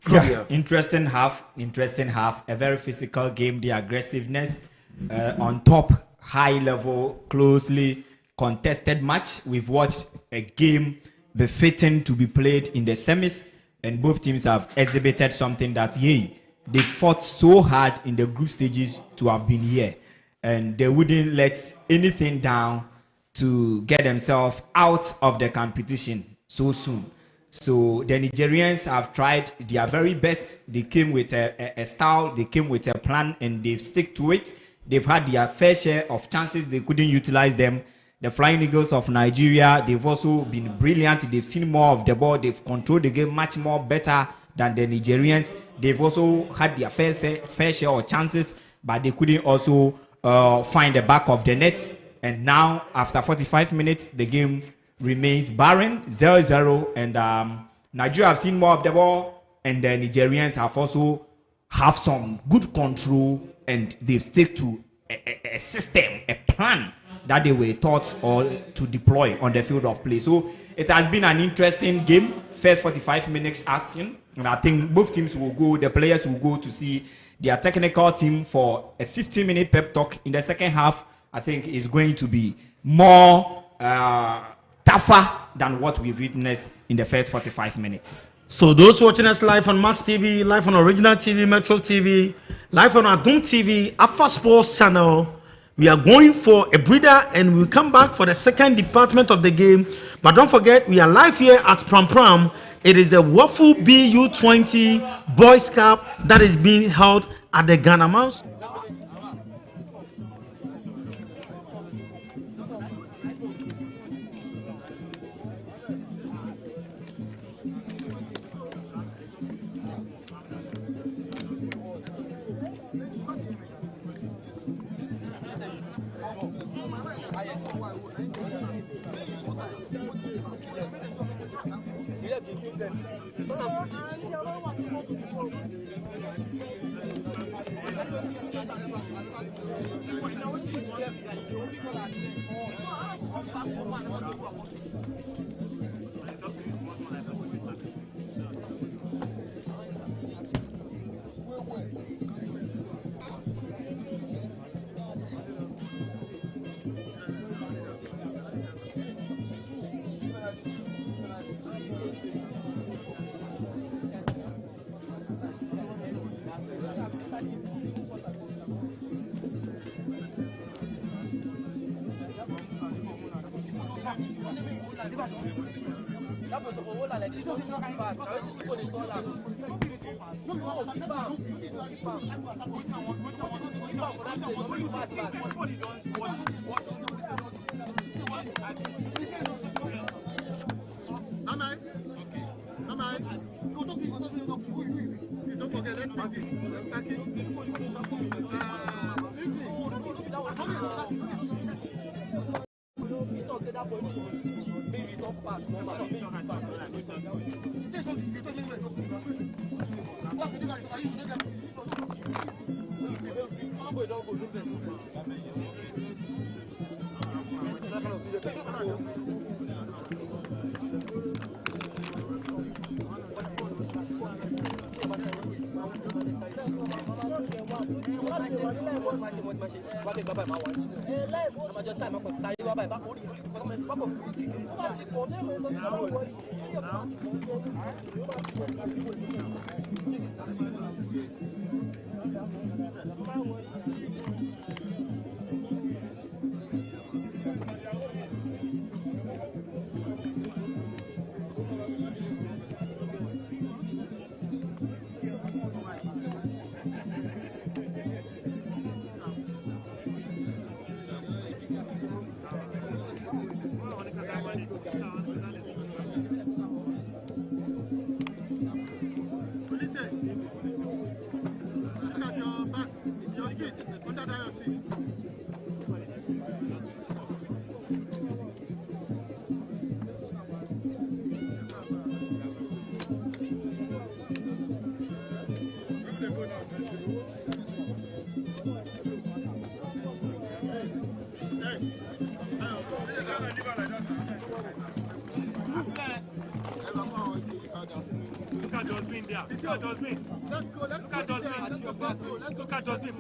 Yeah, interesting half. A very physical game. The aggressiveness on top, high level, closely contested match. We've watched a game befitting to be played in the semis, and both teams have exhibited something that they fought so hard in the group stages to have been here, and they wouldn't let anything down to get themselves out of the competition so soon. So the Nigerians have tried their very best. They came with a style, they came with a plan, and they've stick to it. They've had their fair share of chances. They couldn't utilize them. The Flying Eagles of Nigeria, they've also been brilliant. They've seen more of the ball. They've controlled the game much more better than the Nigerians. They've also had their fair share of chances, but they couldn't also find the back of the net. And now, after 45 minutes, the game remains barren, 0-0, and Nigeria have seen more of the ball, and the Nigerians have also have some good control, and they've stick to a system, a plan that they were taught or to deploy on the field of play. So it has been an interesting game. First 45 minutes action, and I think both teams will go, the players will go to see their technical team for a 15-minute pep talk. In the second half, I think is going to be more tougher than what we've witnessed in the first 45 minutes.
So those watching us live on Max TV, live on Original TV, Metro TV, live on Adum TV, Alpha Sports channel, we are going for a breather and we'll come back for the second department of the game. But don't forget, we are live here at Pram Pram. It is the Wafu U-20 Boys Cup that is being held at the Ghana Mouse.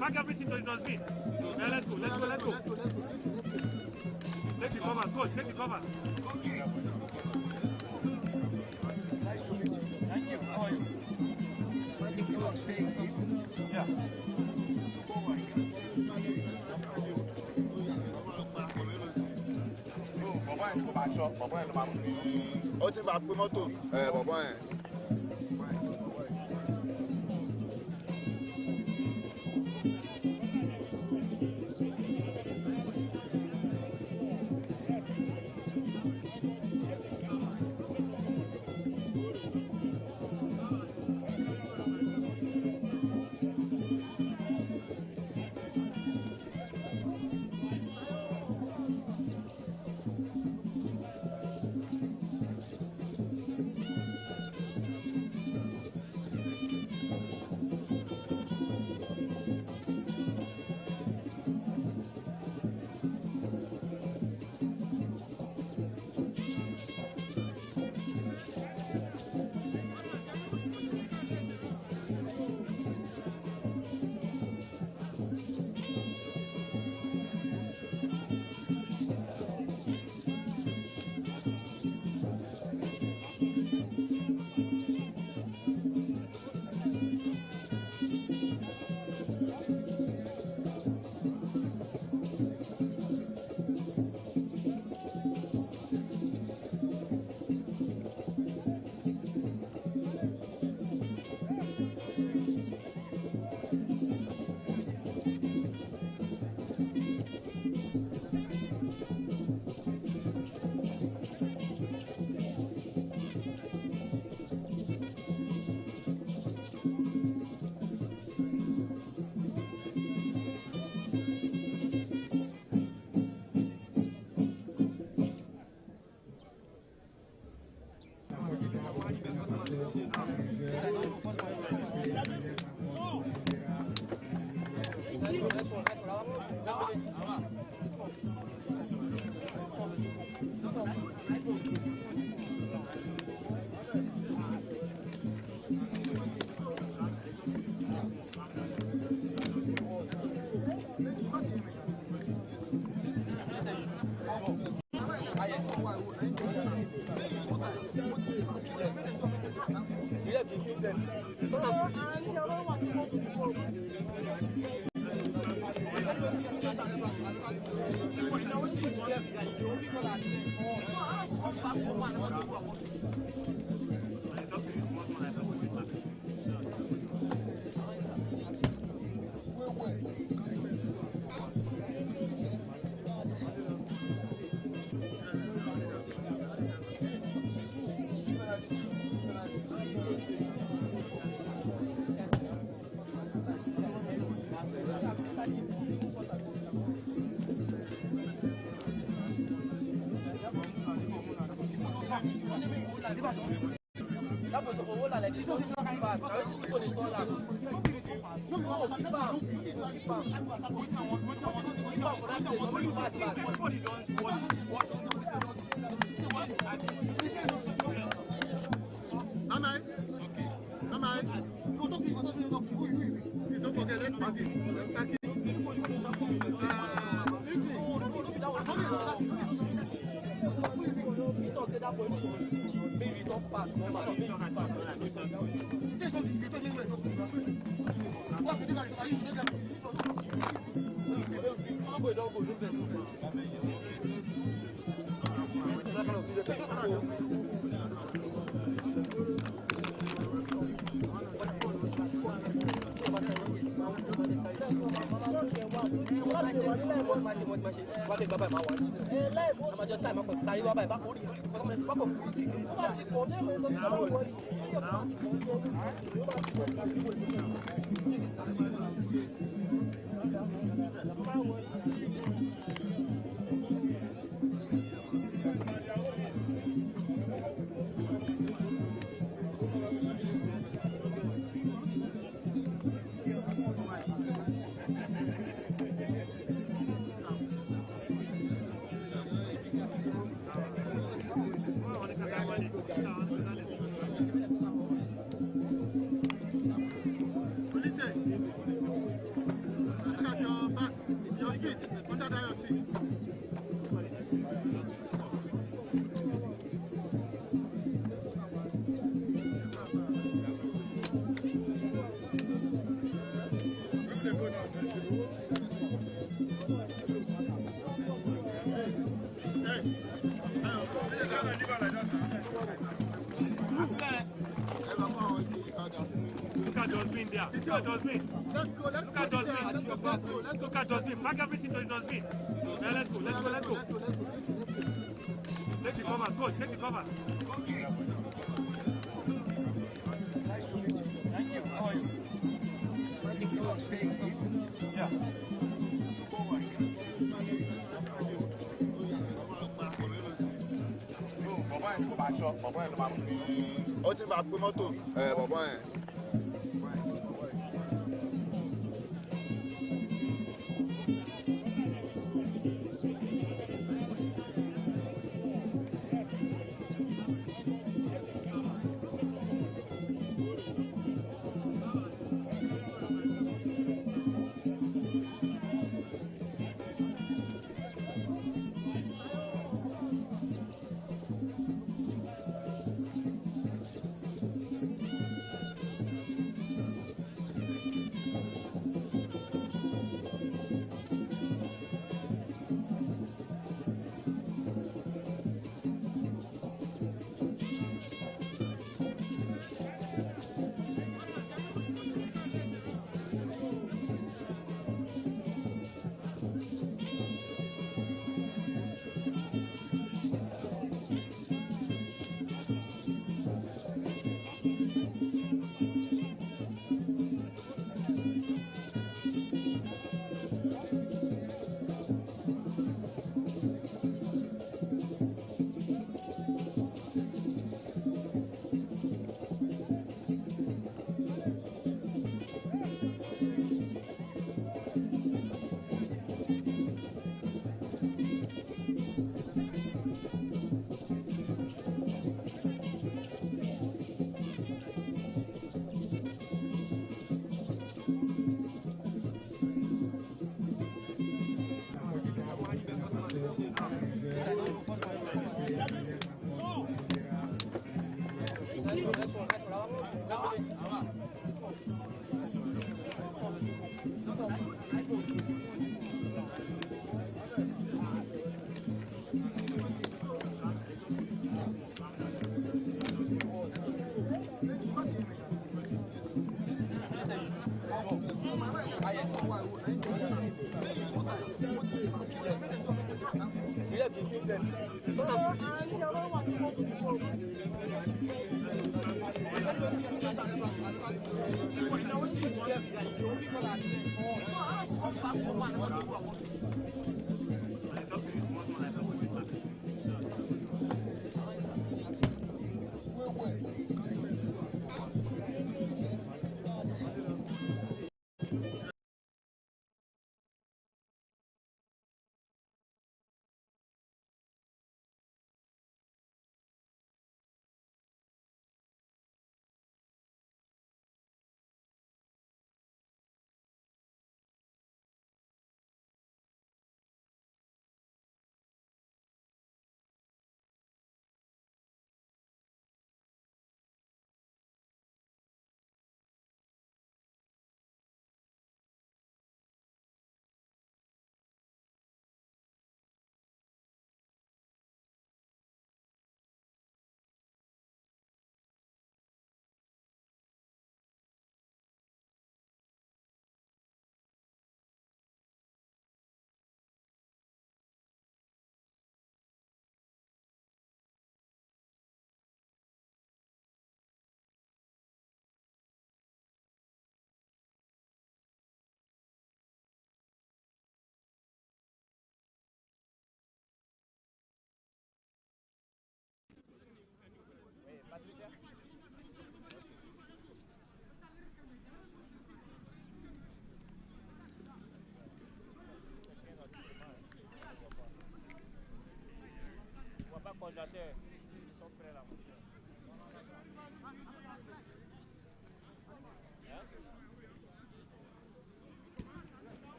Pack everything to the dustbin. Let's go. Take the cover, coach, take the cover. Thank you. How are you? Yeah.
Bàbá yẹn ló máa fún mi. Ó ti bá pé mọ́tò. Bàbá yẹn.
Pack everything to the dustbin. Let's go. Take the cover. Go. Take the cover. Thank you. How are you? Yeah.
Bàbá yẹn kò bá aṣọ, bàbá yẹn ló máa fún mi. Ó ti máa gbé mọ́tò. Bàbá yẹn.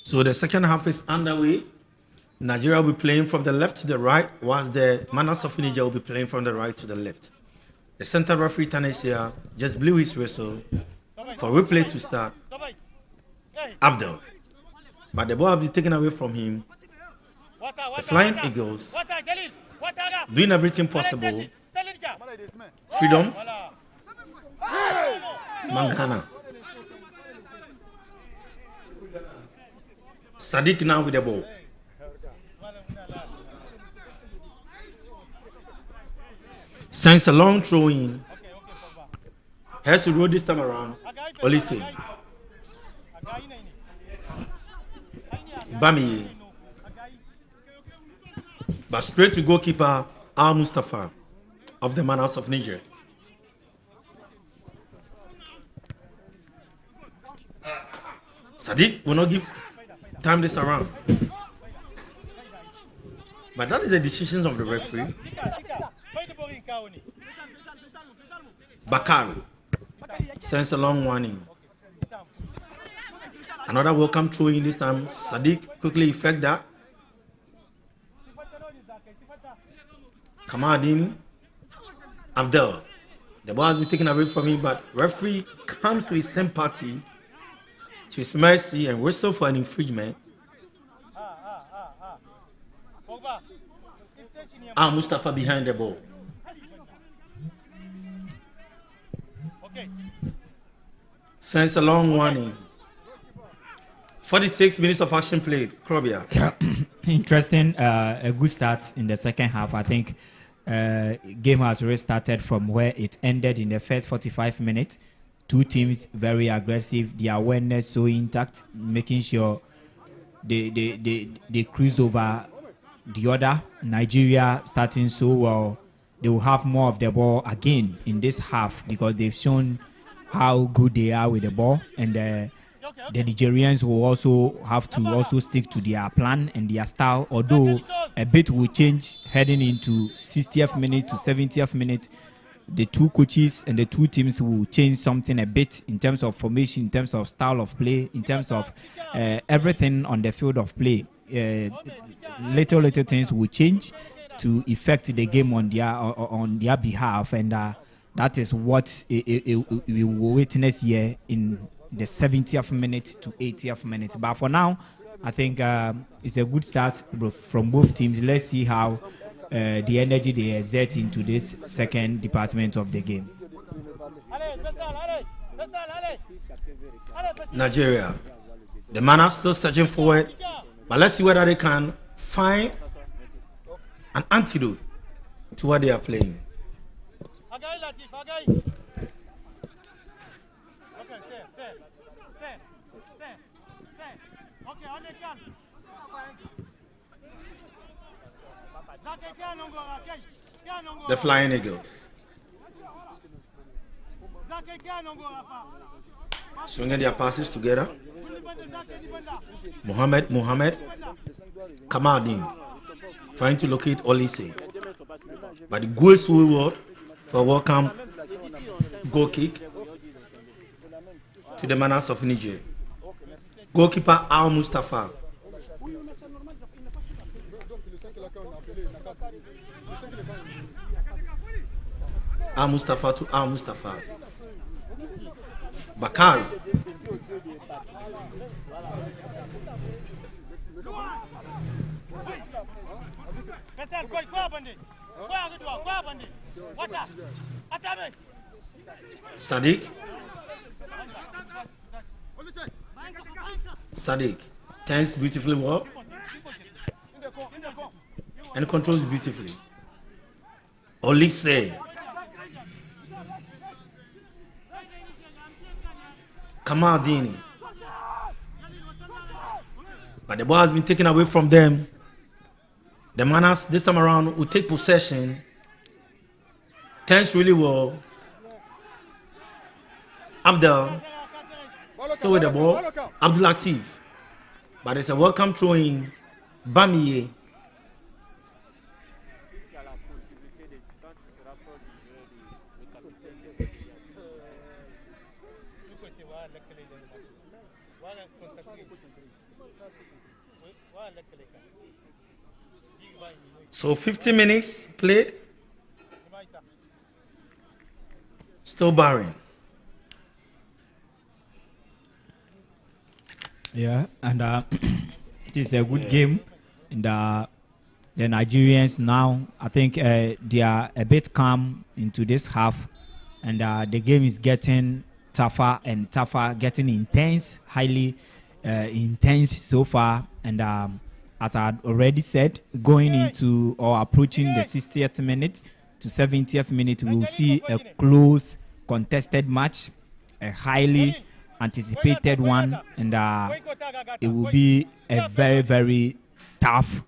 So the second half is underway. Nigeria will be playing from the left to the right, whilst the Manas of Niger will be playing from the right to the left. The center referee Tanesia just blew his whistle for replay to start. Abdel. But the ball will be taken away from him. The Flying Eagles doing everything possible. Freedom. Mangana. Sadiq now with the ball. Sends a long throw in. Has to roll this time around. Olise. Bami. But straight to goalkeeper Al Mustafa of the Manas of Niger. Sadiq will not give time this around. But that is the decisions of the referee. Bakari sends a long warning. Another welcome throw in this time. Sadiq quickly effect that. Kamadin Abdel. The ball has been taken away from him, but referee comes to his sympathy, to his mercy, and whistle for an infringement. Mustafa behind the ball. Sends a long warning. 46 minutes of action played. Krobia.
Interesting, a good start in the second half. I think game has restarted from where it ended in the first 45 minutes. Two teams very aggressive, the awareness so intact, making sure they cruised over the other. Nigeria starting so well. They will have more of the ball again in this half because they've shown how good they are with the ball, and the Nigerians will also have to also stick to their plan and their style, although a bit will change heading into 60th minute to 70th minute. the two coaches and the two teams will change something a bit in terms of formation, in terms of style of play, in terms of everything on the field of play. Little things will change to affect the game on their behalf, and that is what we will witness here in the 70th minute to 80th minute. But for now, I think it's a good start from both teams. Let's see how the energy they exert into this second department of the game.
Nigeria, the man are still searching forward, but let's see whether they can find an antidote to what they are playing. The Flying Eagles swinging their passes together. Mohammed Kamaldeen trying to locate Olise, but the goal is forward for a welcome goal kick to the Manas of Niger. Goalkeeper Al Mustafa. Al Mustafa to Al Mustafa. Bakari. Sadiq turns beautifully well and controls beautifully. Olise. Kamaldeen. But the ball has been taken away from them. The Manas this time around will take possession. Turns really well. Abdel still with the ball. Abdul Latif. But it's a welcome throw in. Bamiye. So 50 minutes played. Still barring.
Yeah, and it is a good game. And the Nigerians now, I think they are a bit calm into this half. And the game is getting tougher and tougher, getting intense, highly intense so far. And as I had already said, going into or approaching the 60th minute to 70th minute, we will see a close, contested match, a highly anticipated one, and it will be a very, very tough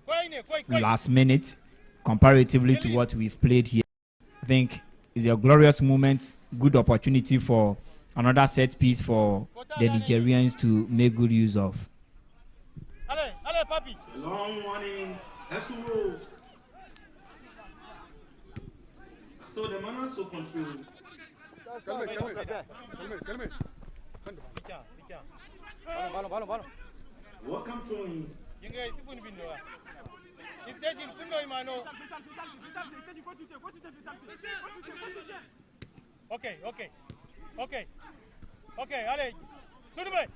last minute comparatively to what we've played here. I think it's a glorious moment, good opportunity for another set piece for the Nigerians to make good use of.
Long warning, Esuro. Still the man so controlled. Welcome to him.
Okay, allez, tout le monde.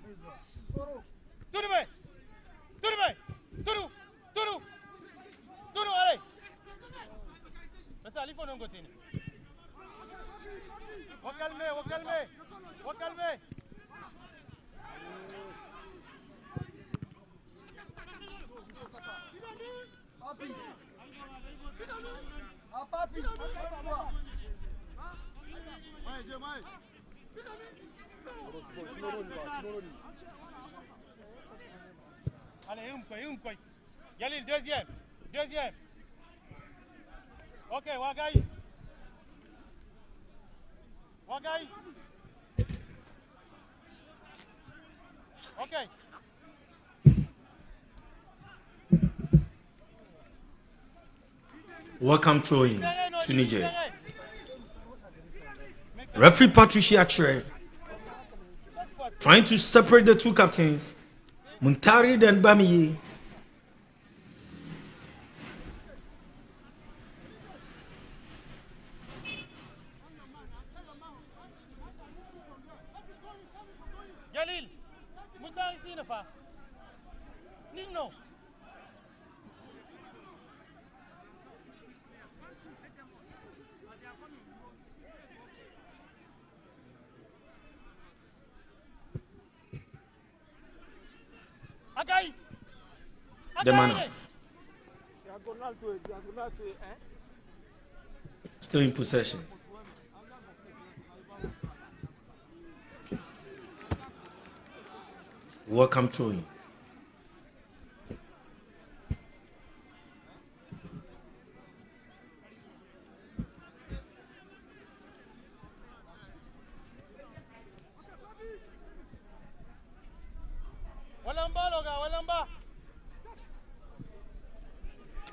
Allez. C'est ça, il faut nous côté. On calmer. Allez, un point. Yalil, deuxième. Ok, Wagaï. Ok.
Welcome throwing to Niger. Referee Patricia Chere trying to separate the two captains, Muntari and Bamiye.
Jalil, Muntari Sinafa. Nino.
The Manas still in possession. Welcome throwing.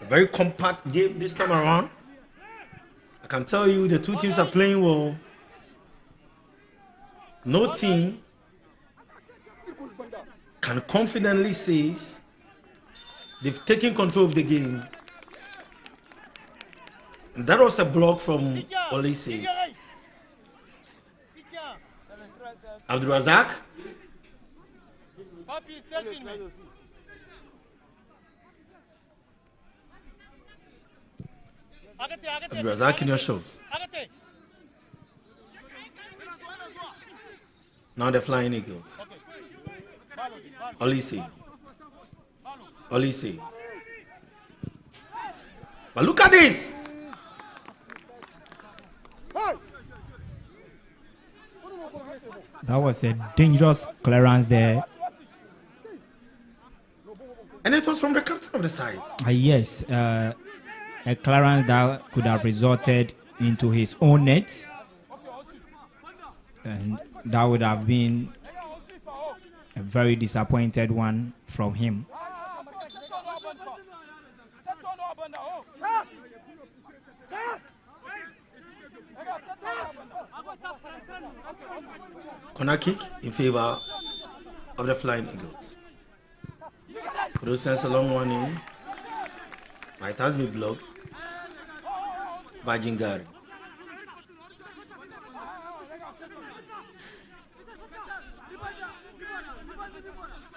A very compact game this time around. I can tell you the two teams are playing well. No team can confidently say they've taken control of the game. And that was a block from Olise. Abdul Razak. Abdul Razak in your shows. Now the Flying Eagles. Olise. Olise. But look at this.
That was a dangerous clearance there.
And it was from the captain of the side.
Yes, a clearance that could have resulted into his own net. And that would have been a very disappointed one from him.
Corner kick in favor of the Flying Eagles. Kudu sends a long one in. It has been blocked by Jingari.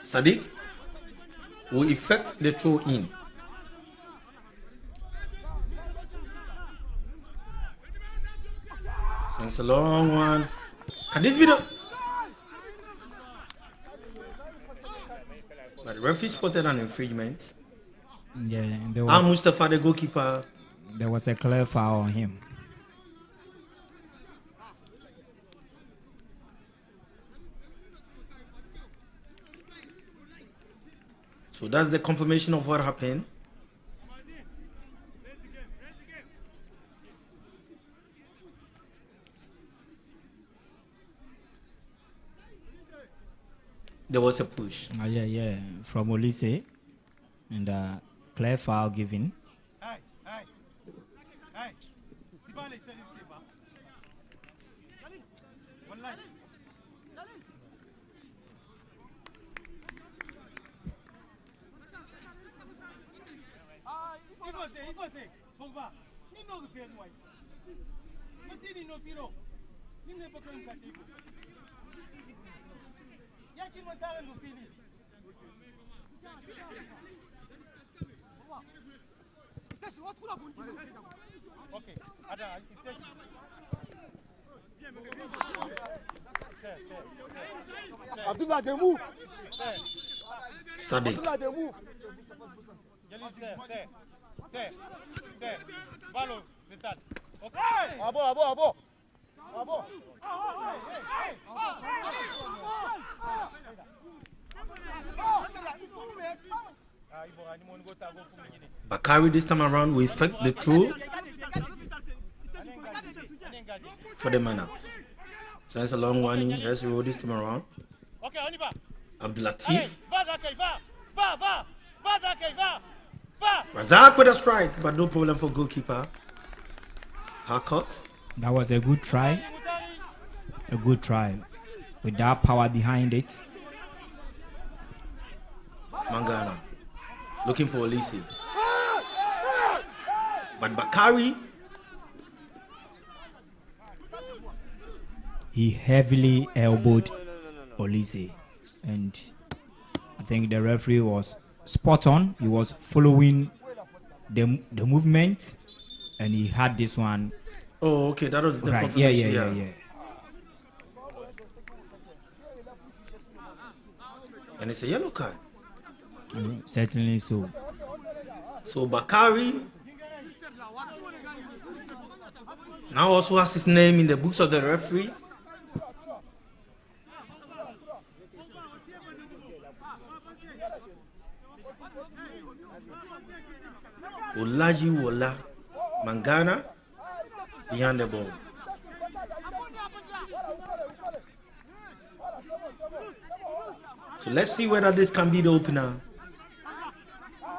Sadiq will effect the throw in. Sends a long one. Can this be the... But the referee spotted an infringement.
Yeah, there was,
Mustafa, the goalkeeper.
There was a clear foul on him.
So that's the confirmation of what happened. There was a push.
Yeah, from Olise. And clear foul given.
Abdullah, they move.
Sadiq.
Abdullah, they move. Abo.
Bakari this time around will effect the throw for the Manas. So it's a long one in. Let's roll this time around. Abdul Latif. Razak with a strike, but no problem for goalkeeper. Harcourt.
That was a good try. a good try with that power behind it.
Mangana looking for Olise. But Bakari,
he heavily elbowed Olise, and I think the referee was spot on. He was following the movement, and he had this one.
Oh, okay, that was the
Right.
confirmation.
Yeah.
And it's a yellow card.
Certainly so.
So Bakari now also has his name in the books of the referee. Olaji Wola Mangana behind the ball. So let's see whether this can be the opener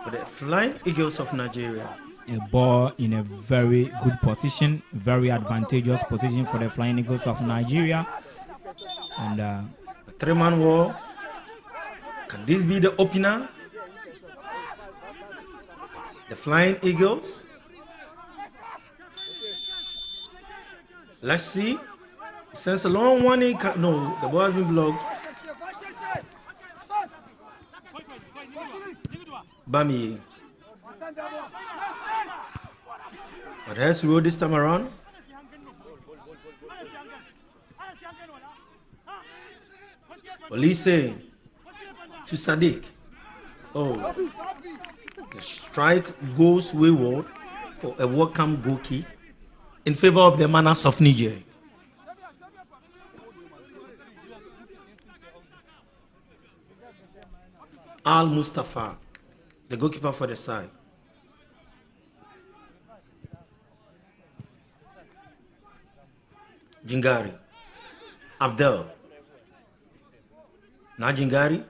for the Flying Eagles of Nigeria.
A ball in a very good position, very advantageous position for the Flying Eagles of Nigeria. And
a three-man war. Can this be the opener? The Flying Eagles. Let's see. Since a long warning, no, the ball has been blocked. Bami. But has rolled this time around. Olise to Sadiq. Oh, the strike goes wayward for a welcome goal kick in favor of the Manas of Niger. Al Mustafa, the goalkeeper for the side. Jingari, Abdel. Now Jingari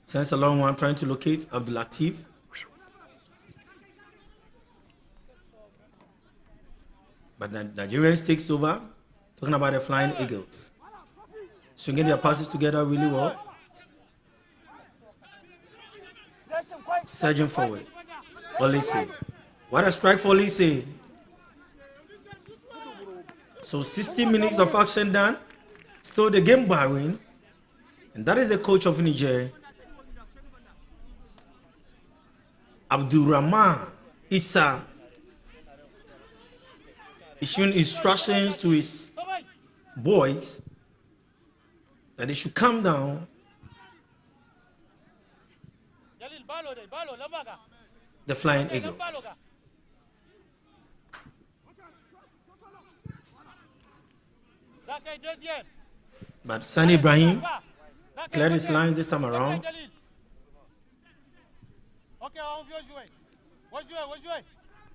sends a long one trying to locate Abdul Latif. But the Nigerians takes over, talking about the Flying Eagles. Swinging their passes together really well. Surging forward. Olise. What a strike for Olise. So 60 minutes of action done. Still the game barring. And that is the coach of Niger, Abdurrahman Issa, issuing instructions to his boys that they should calm down. The Flying Eagles. But Sani Ibrahim cleared his lines this time around.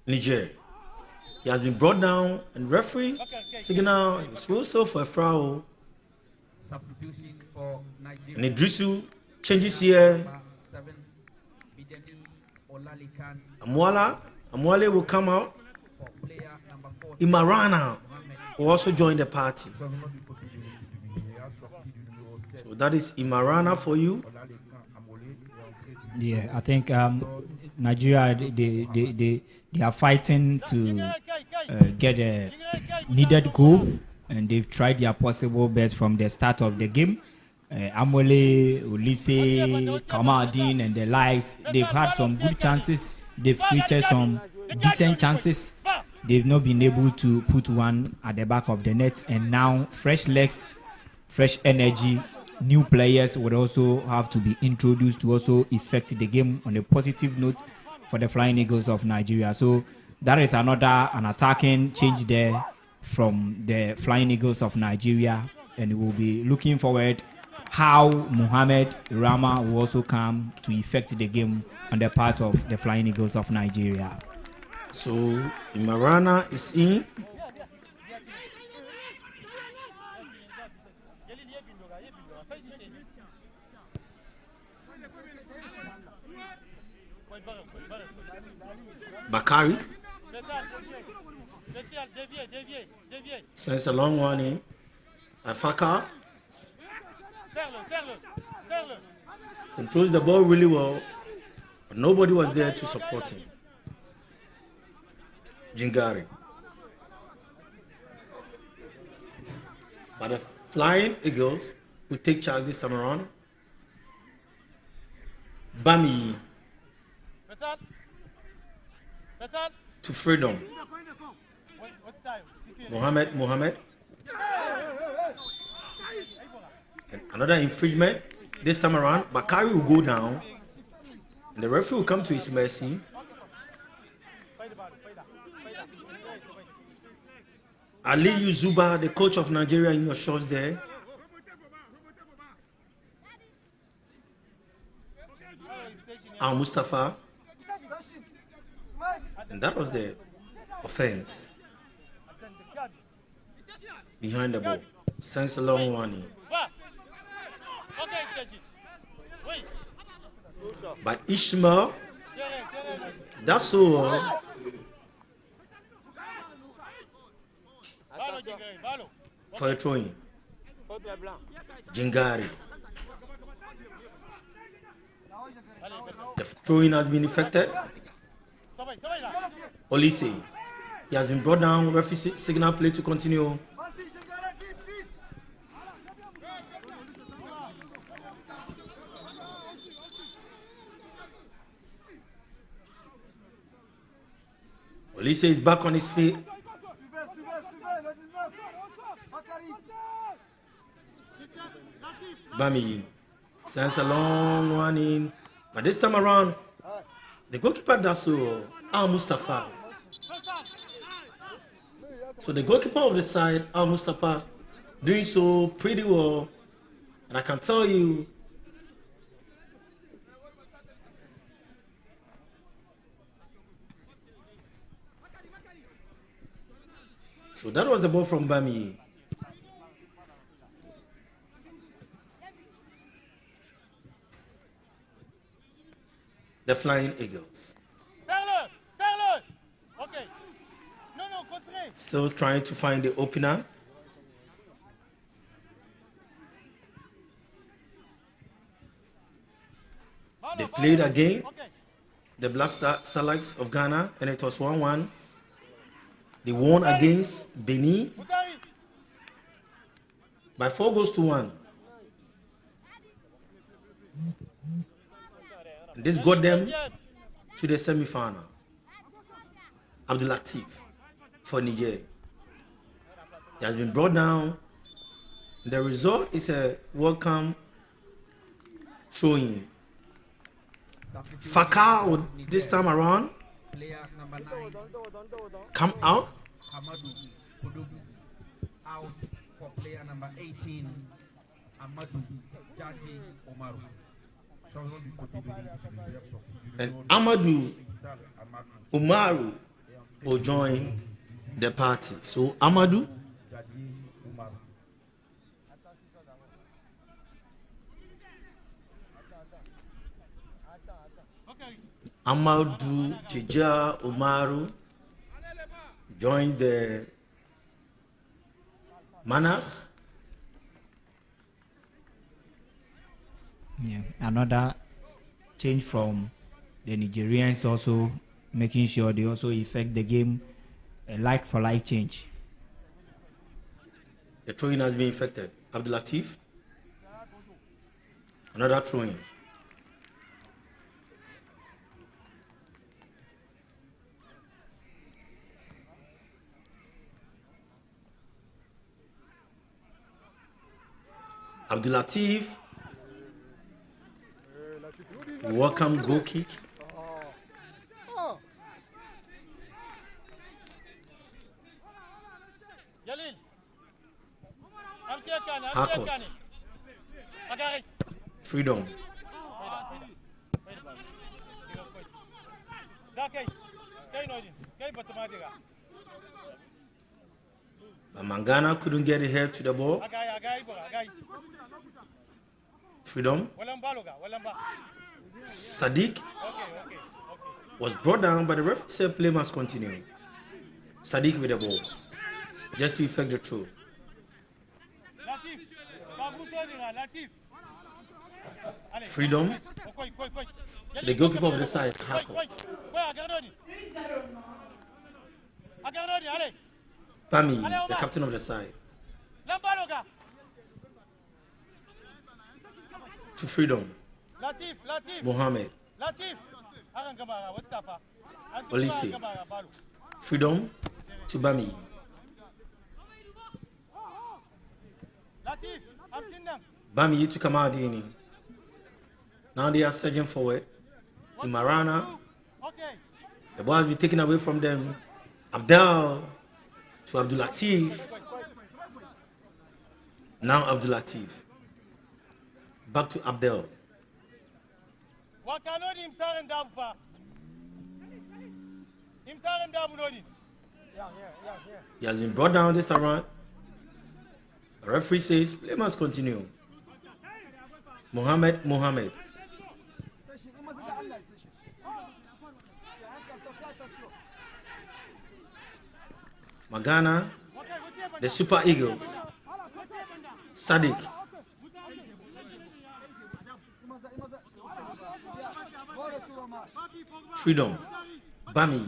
Niger. He has been brought down, and referee signal his whistle for a foul.
Substitution for Nigeria.
And Idrisu changes here. Amwale will come out. Imarana will also join the party. So that is Imarana for you.
Yeah, I think Nigeria they are fighting to get a needed goal, and they've tried their possible best from the start of the game. Amole, Olise, Kamadin, and the likes, they've had some good chances. They've created some decent chances. They've not been able to put one at the back of the net, and now fresh legs, fresh energy, new players would also have to be introduced to also affect the game on a positive note for the Flying Eagles of Nigeria. So that is an attacking change there from the Flying Eagles of Nigeria, and we'll be looking forward how Mohamed Rama will also come to affect the game on the part of the Flying Eagles of Nigeria.
So Imarana is in. Bakari sends a long one in. And Faka
Serre-le.
controls the ball really well, but nobody was there to support him. Jingari. But the Flying Eagles will take charge this time around. Bami to Freedom. Mohammed. And another infringement this time around. Bakari will go down, and the referee will come to his mercy. Ali Yuzuba, the coach of Nigeria, in your shorts there. Al Mustafa. And that was the offense. Behind the ball. Sends a long warning. But Ishmael, that's all. For a throwing. Jingari. The throwing has been effected. Olise. He has been brought down. Referee signal play to continue. Olise is back on his feet. Bami sends a long one in. But this time around, the goalkeeper does so, Al Mustafa. So the goalkeeper of the side, Al Mustafa, doing so pretty well. And I can tell you, so that was the ball from Bami. The Flying Eagles.
Serre-le. Okay. No, contraire.
Still trying to find the opener. They played again. The Black Stars of Ghana, and it was 1-1. They won against Benin by 4-1. And this got them to the semi-final. Abdul Latif for Niger. He has been brought down. The result is a welcome throwing. Faka would this time around come out.
Out for player number 18, Amadou Jaji Omaru.
And Amadou Umaru will join the party. So Amadou Jija Umaru joins the Manas.
Yeah, another change from the Nigerians, also making sure they also affect the game, a like for like change.
The throwing has been effected. Abdul Latif, another throwing. Abdul Latif, welcome goal kick. Harcourt. Freedom. But Mangana couldn't get it here to the ball. Freedom. Sadiq was brought down, but the referee said play must continue. Sadiq with the ball, just to effect the throw. Freedom to the goalkeeper of the side, Hako. Bami, the captain of the side. To Freedom. Mohammed. Olise. Freedom to Bami. Bami to Kamadini. Now they are surging forward. In Marana. The ball has been taken away from them. Abdel to Abdul Latif. Now Abdul Latif. Back to Abdel. He has been brought down this time around. The referee says play must continue. Mohammed. Magana, the Super Eagles. Sadiq. Freedom. Bami.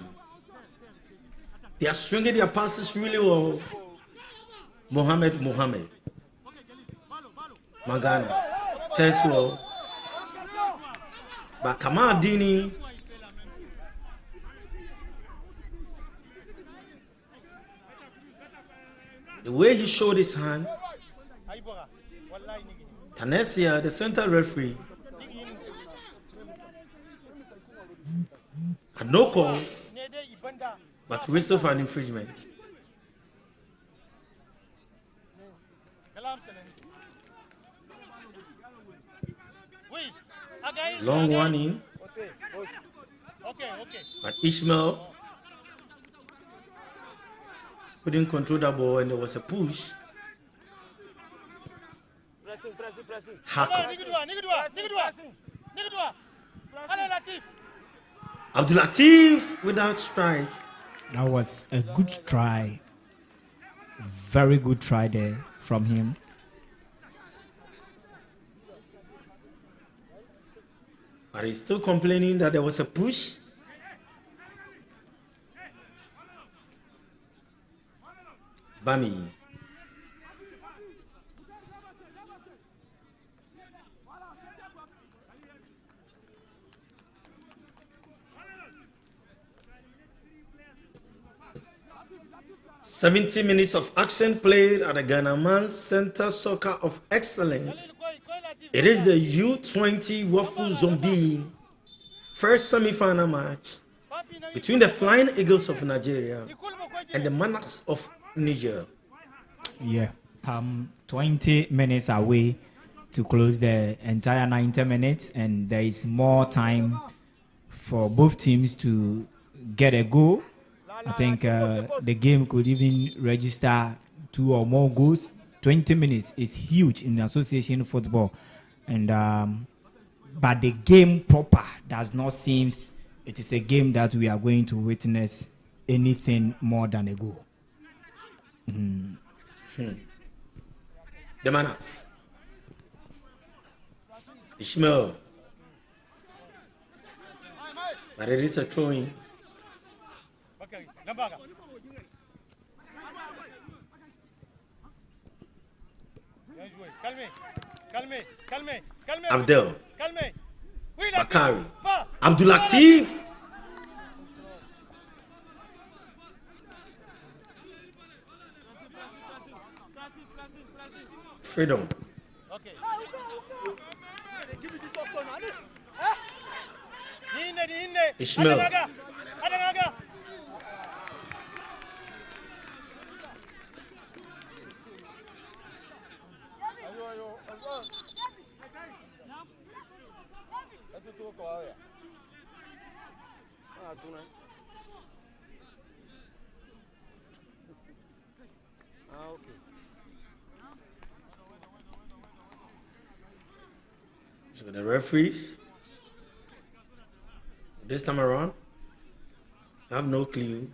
They are swinging their passes really well. Mohammed. Magana. Teswell. But Kamadini. The way he showed his hand. Tanesia, the center referee, had no calls, but whistle for an infringement. Long one in. But Ishmael couldn't control the ball and there was a push. Abdul Latif without strike.
That was a good try. Very good try there from him.
But he's still complaining that there was a push. Bami. "70 minutes of action played at the Ghana Man's Center Soccer of Excellence. It is the U-20 Wafu Zombie first semi-final match between the Flying Eagles of Nigeria and the Monarchs of Niger."
Yeah, 20 minutes away to close the entire 90 minutes, and there is more time for both teams to get a goal. I think the game could even register 2 or more goals. 20 minutes is huge in association football, and but the game proper does not seem it is a game that we are going to witness anything more than a goal.
The Manas. Ishmael. But it is a throwing. Abdel. Bakari. Abdul Latif. Freedom. Ishmael. So the referees this time around have no clue,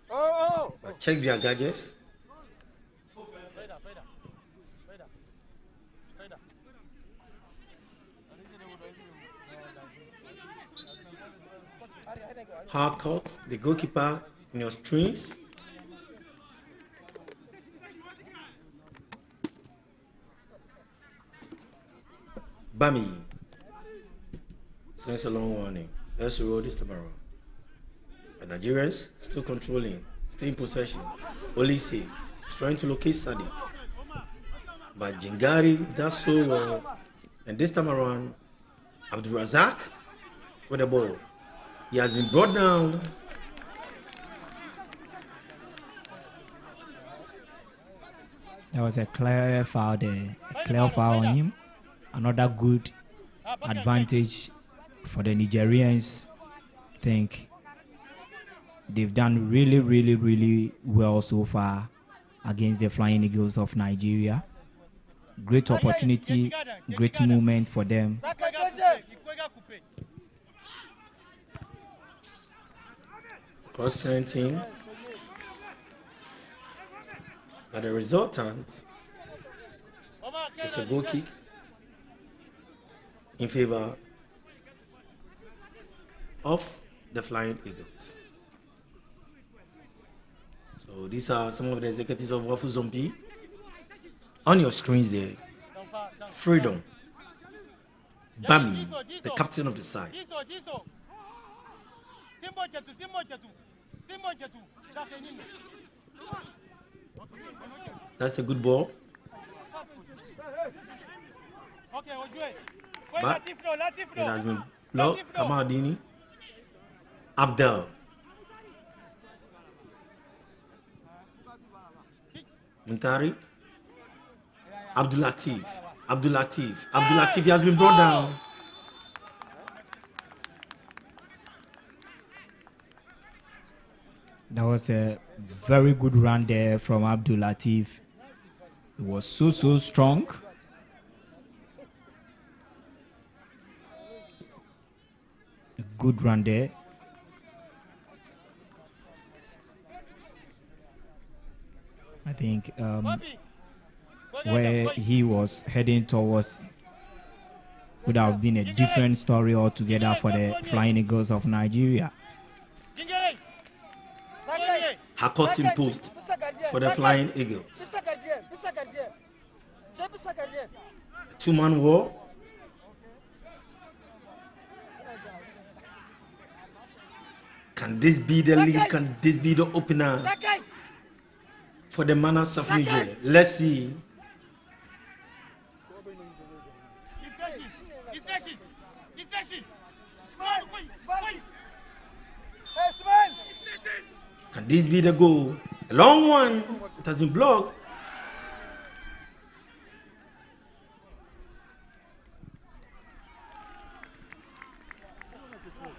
but check their gadgets. Harcourt, the goalkeeper in your strings. Bami. Sends a long warning. Let's roll this time around. The Nigerians still controlling, still in possession. Olise is trying to locate Sadiq. But Jingari does so well. And this time around, Abdul Razak with the ball. He has been brought down.
There was a clear foul there, a clear foul on him. Another good advantage for the Nigerians. I think they've done really well so far against the Flying Eagles of Nigeria. Great opportunity, great moment for them.
Consenting. But the resultant is a goal kick in favor of the Flying Eagles. So these are some of the executives of Wafu Zombie. On your screens there, Freedom, Bami, the captain of the side. That's a good ball. But it has been blocked. Kamadini, Abdel, Muntari, Abdul Latif he has been brought down.
That was a very good run there from Abdul Latif. It was so strong. A good run there. I think where he was heading towards would have been a different story altogether for the Flying Eagles of Nigeria.
Harcourt imposed for the Flying Eagles. Two-man war. Can this be the lead? Can this be the opener for the Manas of Niger? Let's see. Can this be the goal? A long one. It has been blocked.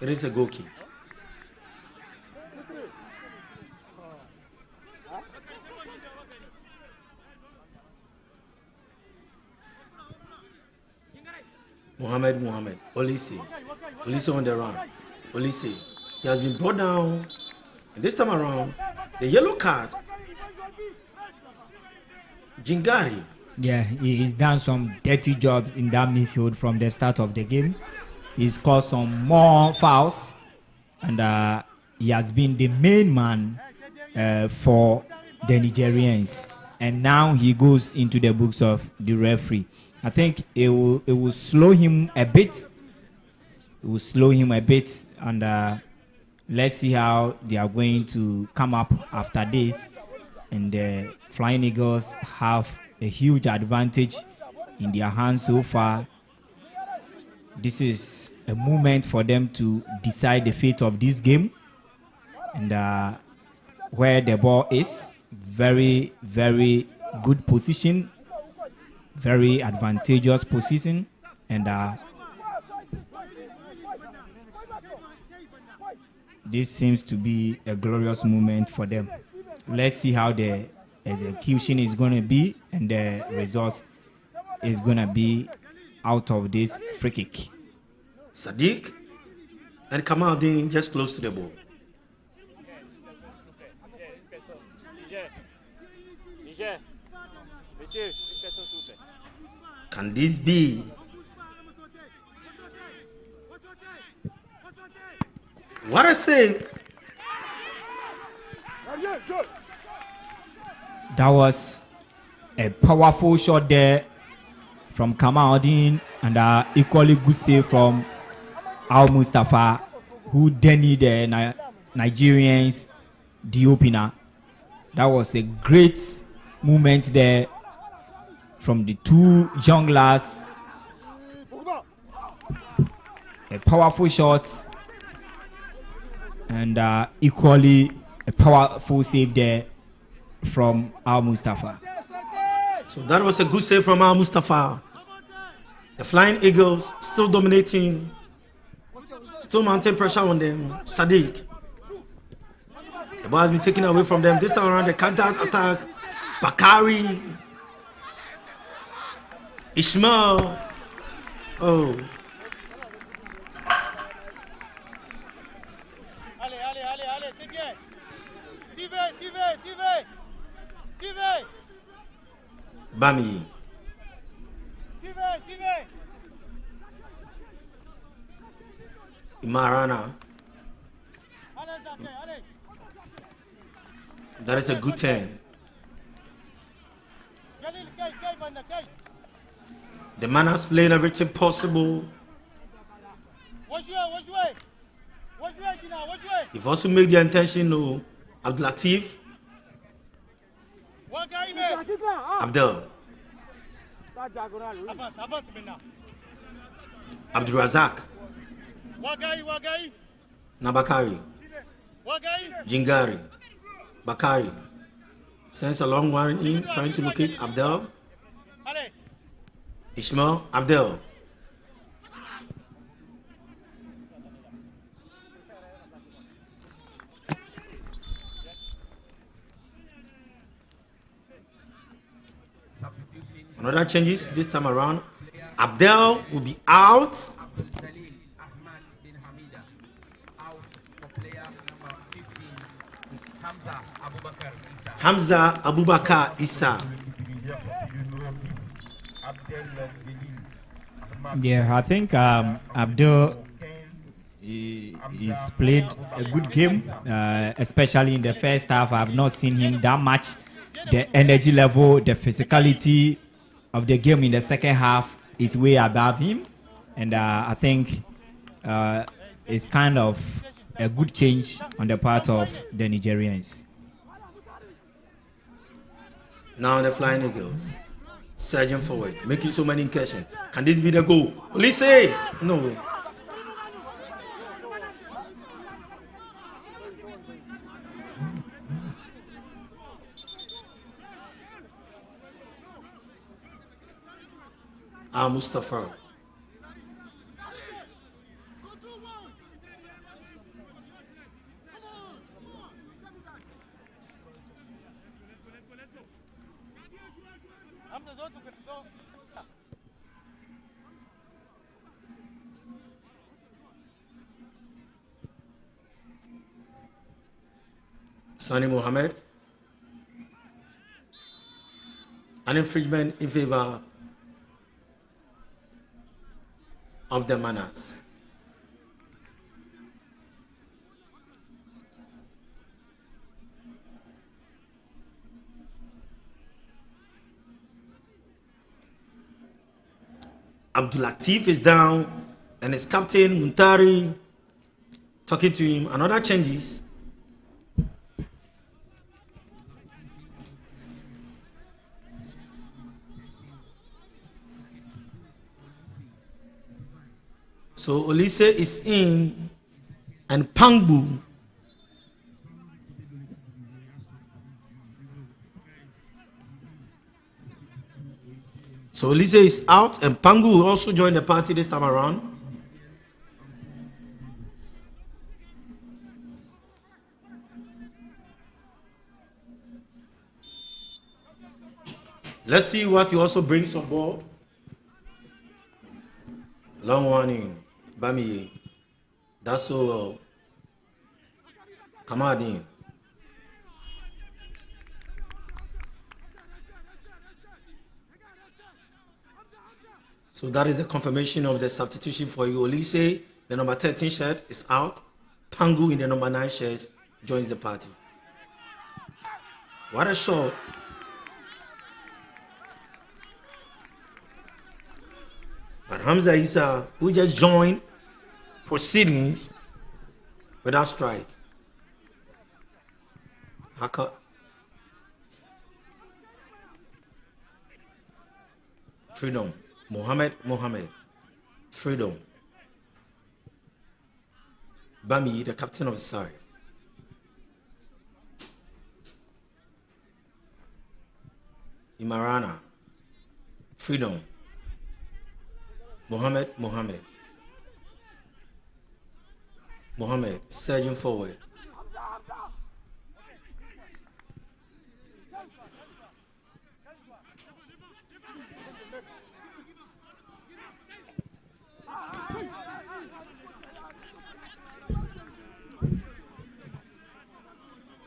It is a goal kick. Mohamed, Olise on the run. Olise, he has been brought down. And this time around, the yellow card. Jingari.
Yeah, he's done some dirty job in that midfield from the start of the game. He's caused some more fouls, and he has been the main man for the Nigerians. And now he goes into the books of the referee. I think it will slow him a bit. And let's see how they are going to come up after this. And the Flying Eagles have a huge advantage in their hands so far. This is a moment for them to decide the fate of this game. And where the ball is, very good position, very advantageous position, and this seems to be a glorious moment for them. Let's see how the execution is going to be and the results is going to be out of this free kick.
Sadiq and Kamaldeen just close to the ball. Can this be What a save.
That was a powerful shot there from Kamaldeen and equally good save from Al Mustafa, who dented the Nigerians, the opener. That was a great movement there from the two junglers. A powerful shot and equally a powerful save there from Al Mustafa.
So that was a good save from Al Mustafa. The Flying Eagles still dominating, still mounting pressure on them. Sadiq. The ball has been taken away from them. This time around, the counter attack. Bakari. Ishmael. Oh.
Allez, c'est bien. Suivez.
Bami.
Suivez.
Imarana.
Allez.
That is a good turn. The man has played everything possible. You've also made the intention of Abdul Latif. Abdel. Abdul Razak. Nabakari. Jingari. Bakari. Sends a long one in, trying to locate Abdel. Ishmael. Abdel. Another changes this time around. Abdel will be out. Hamza Abubakar Issa.
Yeah, I think Abdel he's played a good game, especially in the first half. I've not seen him that much. The energy level, the physicality of the game in the second half is way above him, and I think it's kind of a good change on the part of the Nigerians.
Now the Flying Eagles surging forward, making so many incursions. Can this be the goal? Listen, no. Al Mustafa. Sani Mohammed. An infringement in favor of the manners. Abdul Latif is down and his captain Muntari talking to him. Another changes. So Olise is in and Pangbu. So Olise is out and Pangu will also join the party this time around. Let's see what he also brings on board. Long one in Bami. That's so Kamadin. So that is the confirmation of the substitution for Olise The number 13 shirt is out. Pangu in the number 9 shirt joins the party. What a show. But Hamza Issa, who just joined proceedings without strike. Haka. Freedom. Mohammed. Freedom. Bami, the captain of the side. Imarana. Freedom. Mohammed. Surging forward.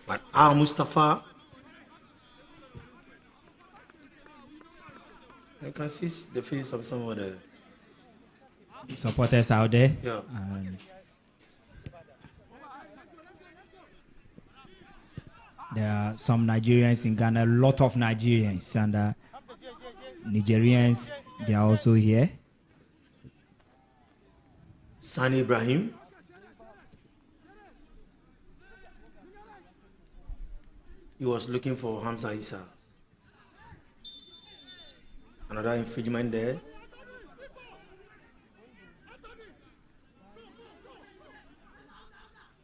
But Al Mustafa, you can see the face of some of the
supporters out there.
Yeah.
There are some Nigerians in Ghana, a lot of Nigerians, and Nigerians, they are also here.
Sani Ibrahim. He was looking for Hamza Issa. Another infringement there.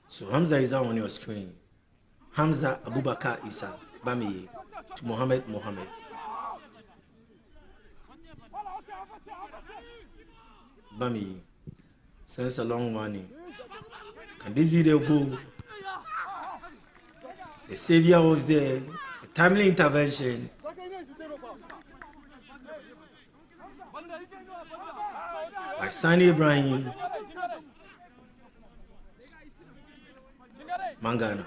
So Hamza Issa on your screen. Hamza Abubakar Issa, Bami, to Mohammed. Bami sends a long warning. Can this be the goal? The savior was there. A timely intervention. By Sani Ibrahim. Mangana.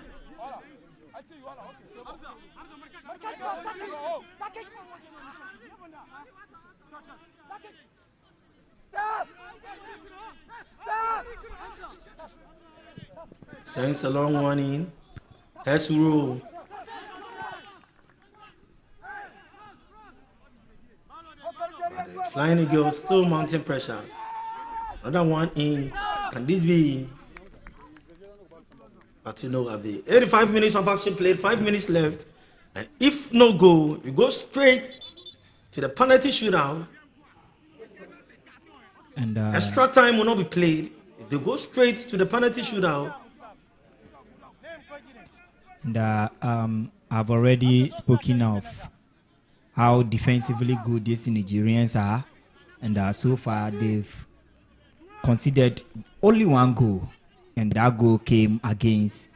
Sends a long warning. Hesuru. But the Flying Eagles still mounting pressure. Another one in. Can this be? But you know, 85 minutes of action played, 5 minutes left. And if no goal, we go straight to the penalty shootout.
And
extra time will not be played. They go straight to the penalty shootout.
And I've already spoken of how defensively good these Nigerians are, and so far they've conceded only one goal, and that goal came against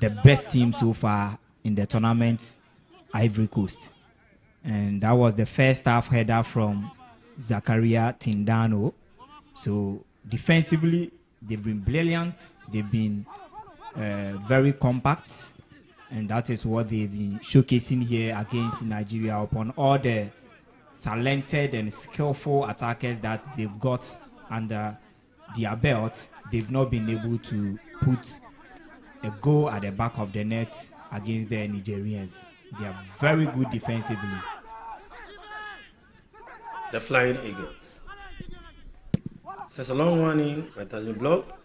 the best team so far in the tournament, Ivory Coast, and that was the first half header from Zakaria Tindano. So defensively, they've been brilliant. They've been very compact. And that is what they've been showcasing here against Nigeria upon all the talented and skillful attackers that they've got under their belt. They've not been able to put a goal at the back of the net against the Nigerians. They are very good defensively.
The Flying Eagles. Since a long warning, but it has been blocked.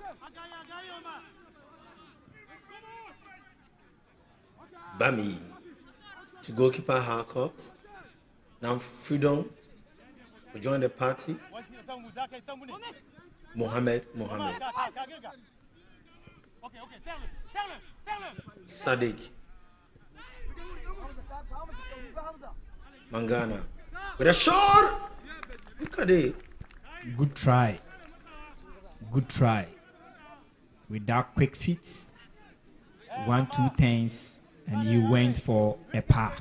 Bami to goalkeeper Harcourt. Now Freedom will join the party. Mohammed. Sadiq. Mangana. With a shot! Look at it.
Good try. With that quick feet. 1-2 turns. And he went for a par.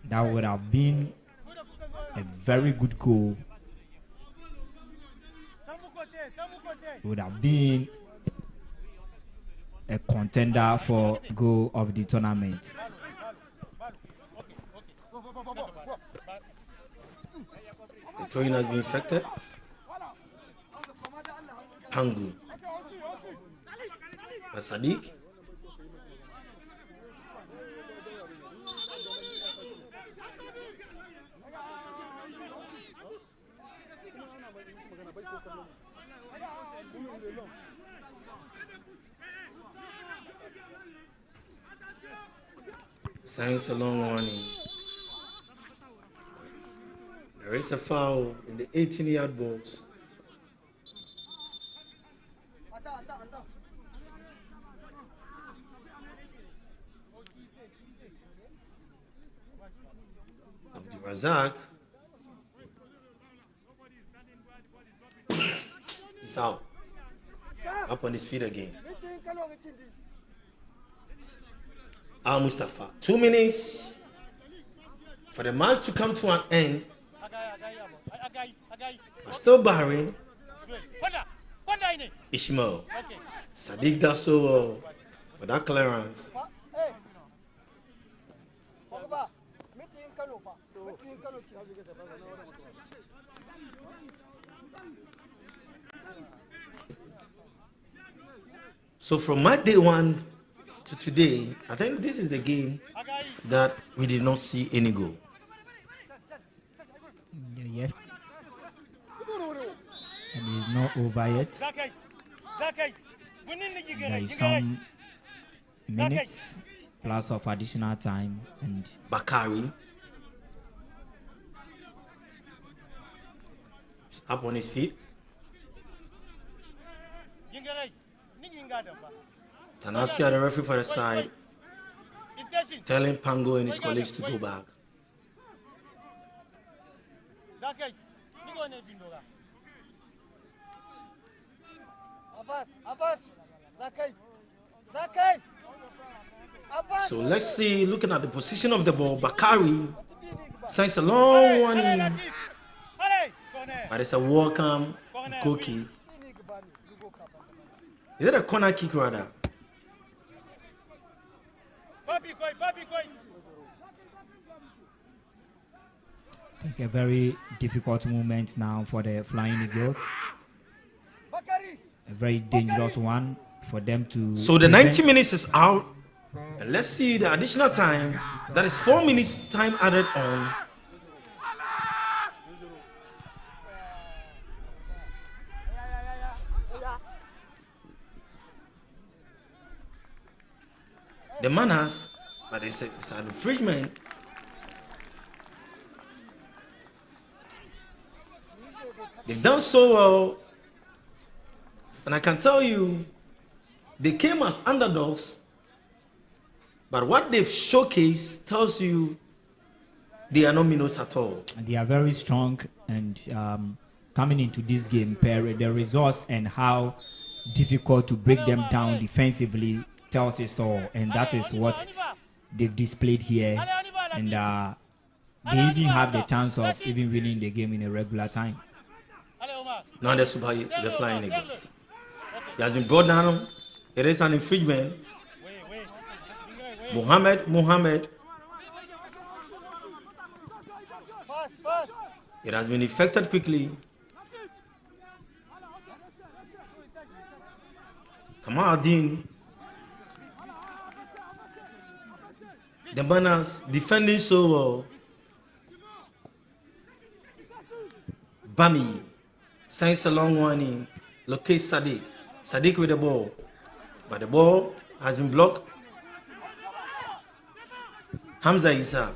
That would have been a very good goal. It would have been a contender for goal of the tournament.
The throwing has been affected. Pangu. But Sadiq. Signs a long warning. There is a foul in the 18-yard box. Razak is out. Up on his feet again. Al Mustafa. 2 minutes for the match to come to an end. But still Bahrain. Ishmael. Sadiq does so well for that clearance. So from my day one to today, I think this is the game that we did not see any goal.
Yeah. And it's not over yet. There is some minutes plus of additional time, and
Bakari is up on his feet. Tanasia, the referee for the side, telling Pango and his colleagues to go back. So let's see, looking at the position of the ball, Bakari sends a long one in, but it's a welcome goal kick. Is it a corner kick rather?
I think a very difficult moment now for the Flying Eagles. A very dangerous one for them to.
So the 90 minutes is out. And let's see the additional time. That is 4 minutes time added on. The manners, but it's an infringement. They've done so well, and I can tell you, they came as underdogs, but what they've showcased tells you they are not minnows at all.
They are very strong, and coming into this game, the results and how difficult to break them down defensively tells us all, and that is what they've displayed here, and they even have the chance of even winning the game in a regular time.
Now the Flying Eagles. He has been brought down. It is an infringement. Mohammed. It has been effected quickly. Kamal Adin. The Banners defending so well. Bami sends a long one in. Locates Sadiq. Sadiq with the ball. But the ball has been blocked. Hamza Isa.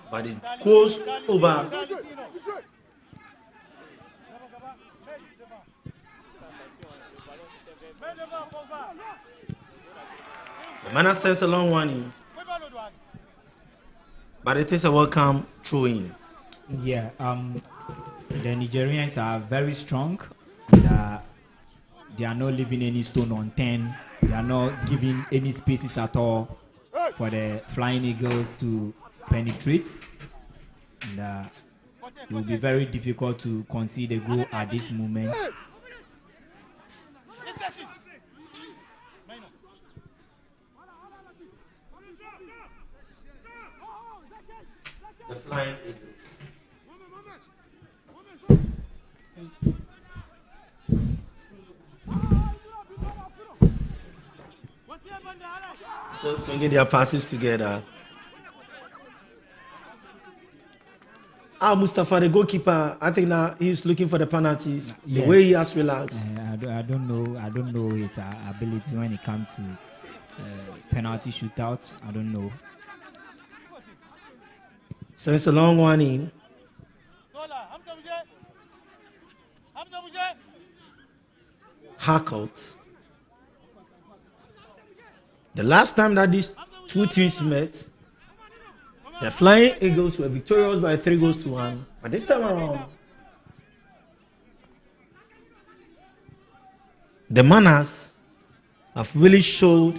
But it goes over. The man sends a long one in. But it is a welcome throw in.
Yeah, the Nigerians are very strong. And, they are not leaving any stone unturned. They are not giving any spaces at all for the Flying Eagles to penetrate. And it will be very difficult to concede a goal at this moment.
The Flying Eagles. Just swinging their passes together. Mustafa, the goalkeeper, I think now he's looking for the penalties.
Yes.
The way he has relaxed.
I don't know his ability when it comes to penalty shootouts. I don't know.
So it's a long one in. Hackouts. The last time that these two teams met, the Flying Eagles were victorious by 3-1. But this time around, the Manas have really showed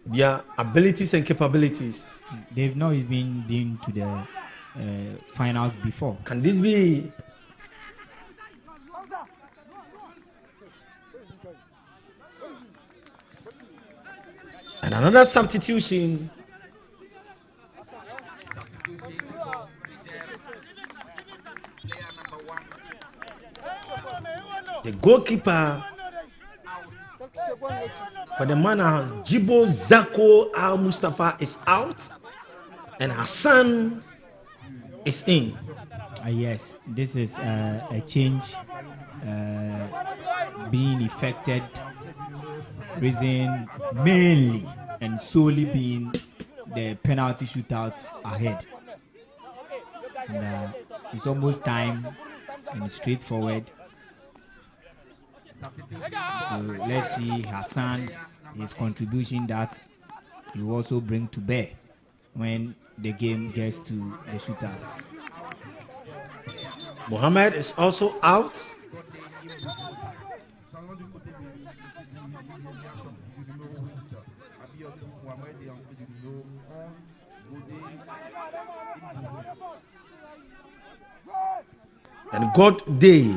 their abilities and capabilities.
They've not even been to the finals before.
Can this be? And another substitution. The goalkeeper for the Manas, Jibo Zako Al Mustafa, is out, and Hassan is in.
Yes, this is a change being effected, reason mainly and solely being the penalty shootouts ahead. And it's almost time and it's straightforward. So let's see Hassan, his contribution that he will also bring to bear when the game gets to the shootouts.
Mohamed is also out. And God Day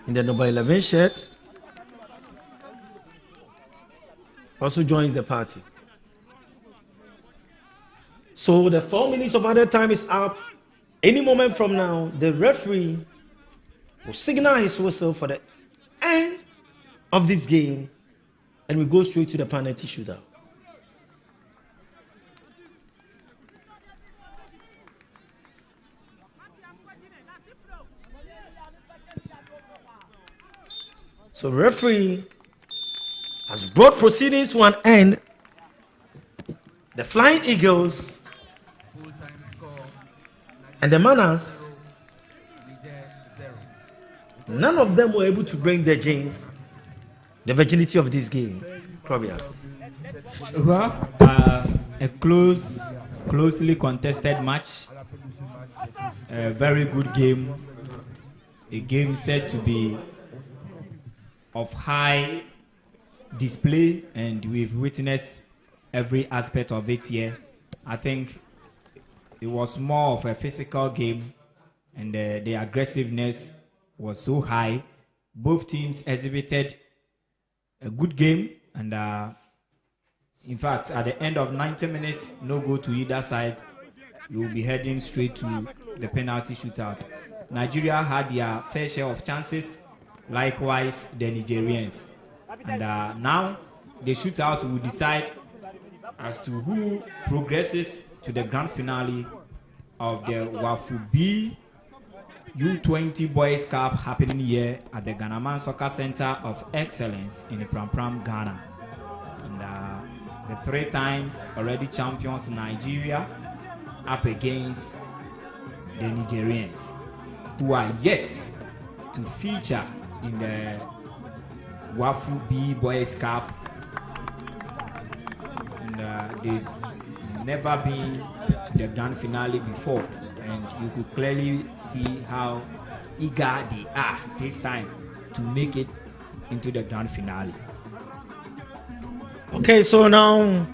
in the number 11 shirt also joins the party. So the 4 minutes of added time is up. Any moment from now, the referee will signal his whistle for the end of this game, and we go straight to the penalty shootout. So referee has brought proceedings to an end. The Flying Eagles and the Manas, none of them were able to bring their jeans, the virginity of this game. Probably.
Well, a closely contested match, a very good game, a game said to be of high display, and we've witnessed every aspect of it here. I think it was more of a physical game, and the aggressiveness was so high. Both teams exhibited a good game, and in fact, at the end of 90 minutes, no goal to either side, we will be heading straight to the penalty shootout. Nigeria had their fair share of chances, likewise the Nigerians. And now the shootout will decide as to who progresses to the grand finale of the Wafu B U-20 Boys Cup happening here at the Ghanaman Soccer Center of Excellence in Pram, Ghana. And the 3 times already champions Nigeria up against the Nigerians, who are yet to feature in the Wafu B Boys Cup, and they've never been to the grand finale before, and you could clearly see how eager they are this time to make it into the grand finale.
Okay, so now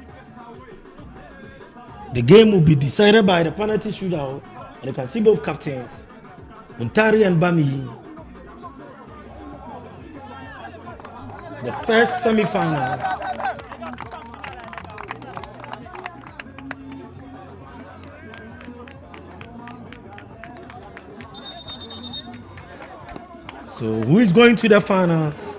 the game will be decided by the penalty shootout, and you can see both captains, Muntari and Bami. The first semi-final. So who is going to the finals?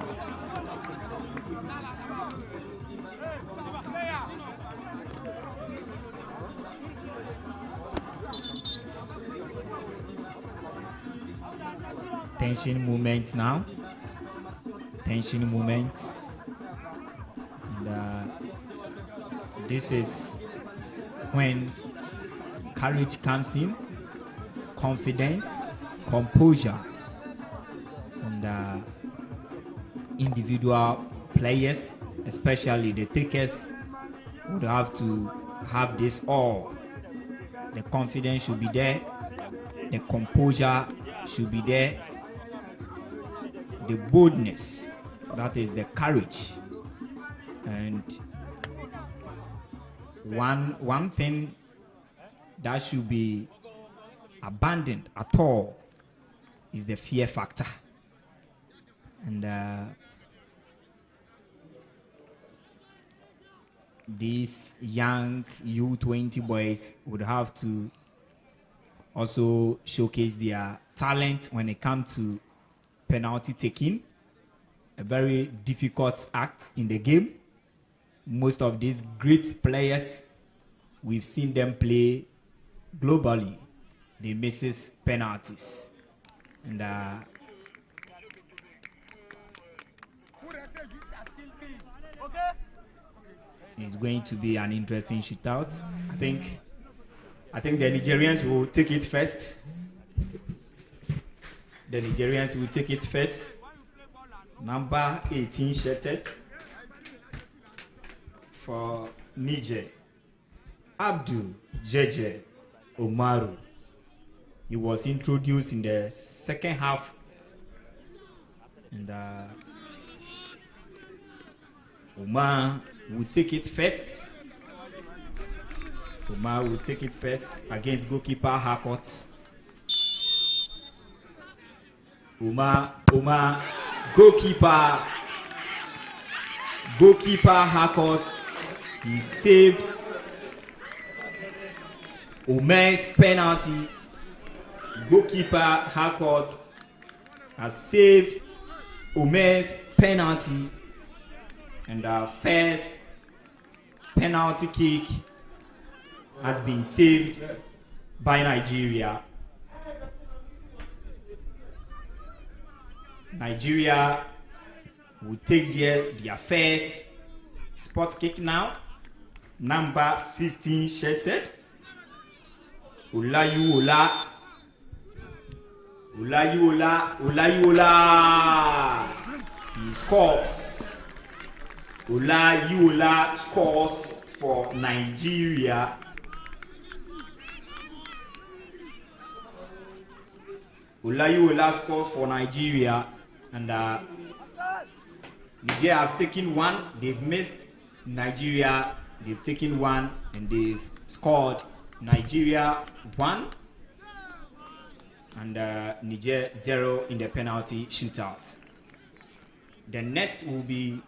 tension moment now. Tension moment. And this is when courage comes in, confidence, composure, and individual players, especially the takers, would have to have this all. The confidence should be there, the composure should be there, the boldness, that is the courage. And one thing that should be abandoned at all is the fear factor. And these young U-20 boys would have to also showcase their talent when it comes to penalty taking, a very difficult act in the game. Most of these great players, we've seen them play globally. They misses penalties. And it's going to be an interesting shootout. I think the Nigerians will take it first. The Nigerians will take it first. Number 18 shirted for Niger, Abdul Jeje Omaru. He was introduced in the second half, and Omar will take it first. Omar will take it first against goalkeeper Harcourt. Omar, goalkeeper Harcourt. He saved Omar's penalty. Goalkeeper Harcourt has saved Omar's penalty, and our first penalty kick has been saved by Nigeria. Nigeria will take their first spot kick now. Number 15 shirted Olayuola. He scores. Olayuola scores for Nigeria. Olayuola scores for Nigeria, and Nigeria have taken one. They've missed Nigeria. They've taken one, and they've scored. Nigeria 1 and Niger 0 in the penalty shootout. The next will be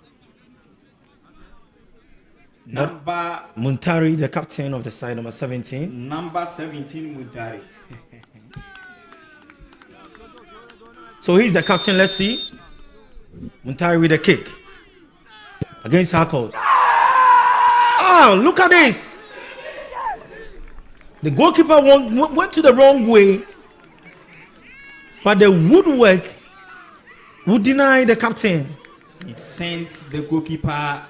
number
Muntari, the captain of the side, number 17.
Number 17, Muntari.
So he's the captain. Let's see. Muntari with a kick against Harcourt. Oh, look at this. The goalkeeper went to the wrong way, but the woodwork would deny the captain.
He sent the goalkeeper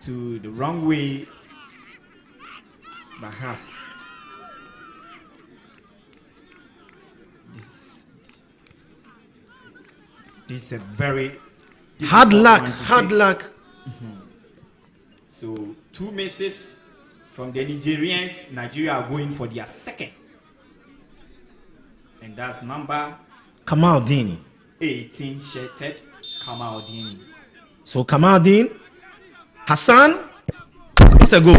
to the wrong way. Baha. This is a very
hard luck.
Mm-hmm. So 2 misses from the Nigerians. Nigeria are going for their second, and that's number
Kamaldini.
18 shirted Kamaldini.
So Kamaldini, Hassan, it's a goal.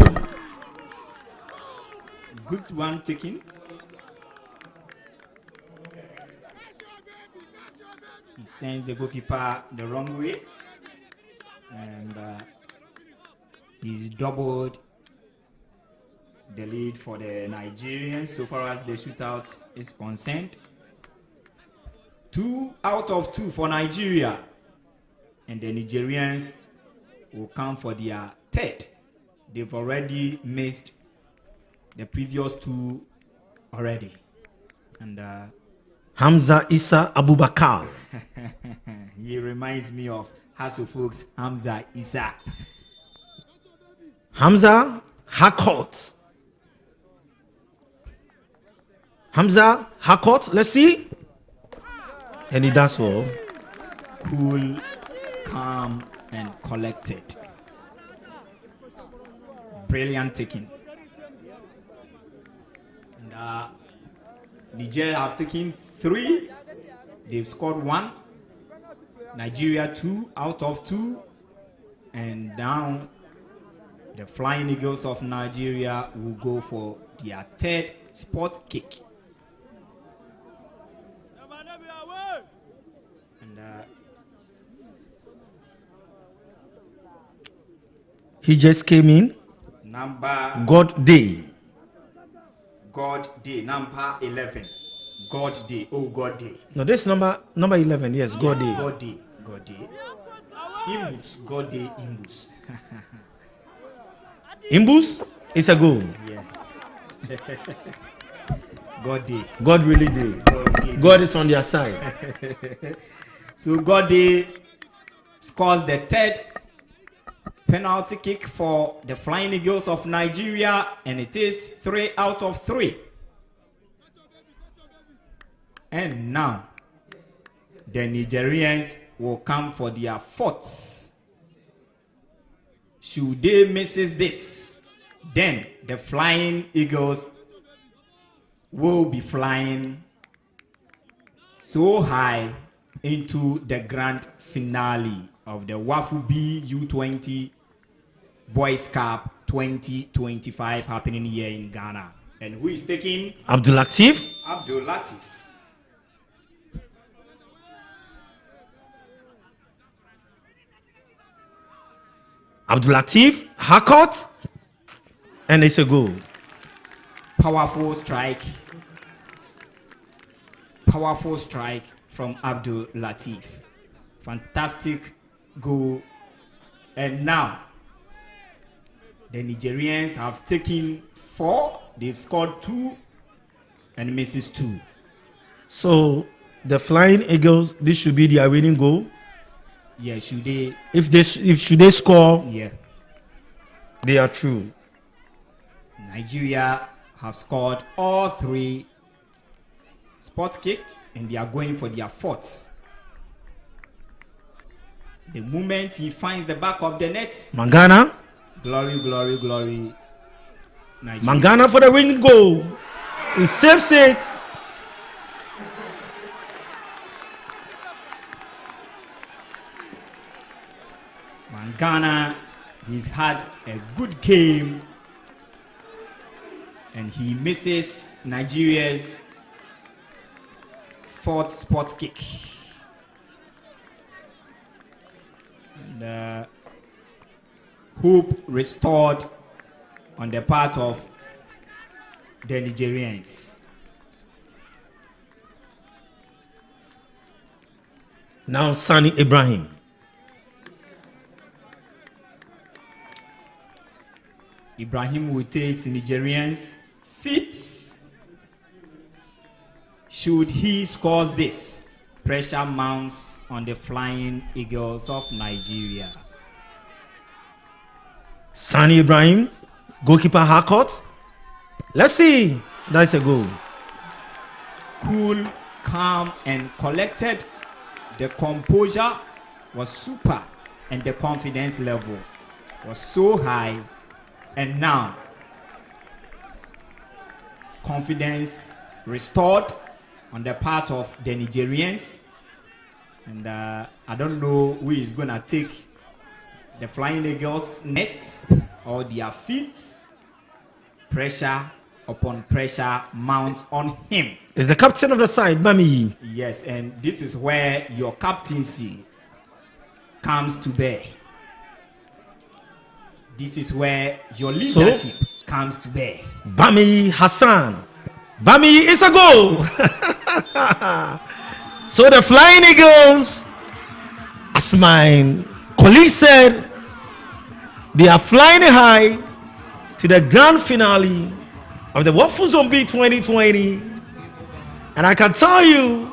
Good one taken. He sends the goalkeeper the wrong way, and he's doubled the lead for the Nigerians so far as the shootout is concerned. 2 out of 2 for Nigeria, and the Nigerians will come for their third. They've already missed the previous 2 already, and
Hamza Issa Abubakar.
He reminds me of Hasso folks Hamza Issa.
Hamza Hakot. Hamza Hakot. Let's see. And he does well.
Cool, calm, and collected. Brilliant taking. And Niger have taken 3. They've scored 1. Nigeria 2 out of 2. And now the Flying Eagles of Nigeria will go for their 3rd spot kick. And
he just came in.
Number
God Day.
Number 11. God Day. Oh, God Day.
No, this number 11. Yes, God Day.
God Day. Imbus. God Day. Imbus.
Imbus is a goal.
Yeah. God Day.
God really did. God is on their side.
So God Day scores the 3rd penalty kick for the Flying Eagles of Nigeria, and it is 3 out of 3. And now the Nigerians will come for their 4th. Should they misses this, then the Flying Eagles will be flying so high into the grand finale of the Wafu B U-20 Boys Cup 2025 happening here in Ghana. And who is taking?
Abdul Latif.
Abdul Latif.
Abdul Latif, Hakot, and it's a goal.
Powerful strike from Abdul Latif. Fantastic goal. And now the Nigerians have taken 4. They've scored 2 and misses 2.
So the Flying Eagles, this should be their winning goal.
Yeah, should they?
Should they score?
Yeah.
They are true.
Nigeria have scored all 3 spot kicked, and they are going for their 4th. The moment he finds the back of the net,
Mangana.
Glory. Nigeria.
Mangana for the winning goal. He saves it.
Mangana, he's had a good game, and he misses Nigeria's 4th spot kick. And hope restored on the part of the Nigerians.
Now Sani Ibrahim.
Ibrahim will take Nigerians fit. Should he scores this, pressure mounts on the Flying Eagles of Nigeria.
Sani Ibrahim, goalkeeper Hakot. Let's see. That's a goal.
Cool, calm, and collected. The composure was super, and the confidence level was so high. And now, confidence restored on the part of the Nigerians. And I don't know who is going to take the Flying Eagles next, or their feet. Pressure upon pressure mounts on him.
Is the captain of the side, Mami?
Yes, and this is where your captaincy comes to bear. This is where your leadership comes to bear.
Bami Hassan. Bami is a goal. So the Flying Eagles, as my colleague said, they are flying high to the grand finale of the Wafu Zombie 2020 And I can tell you,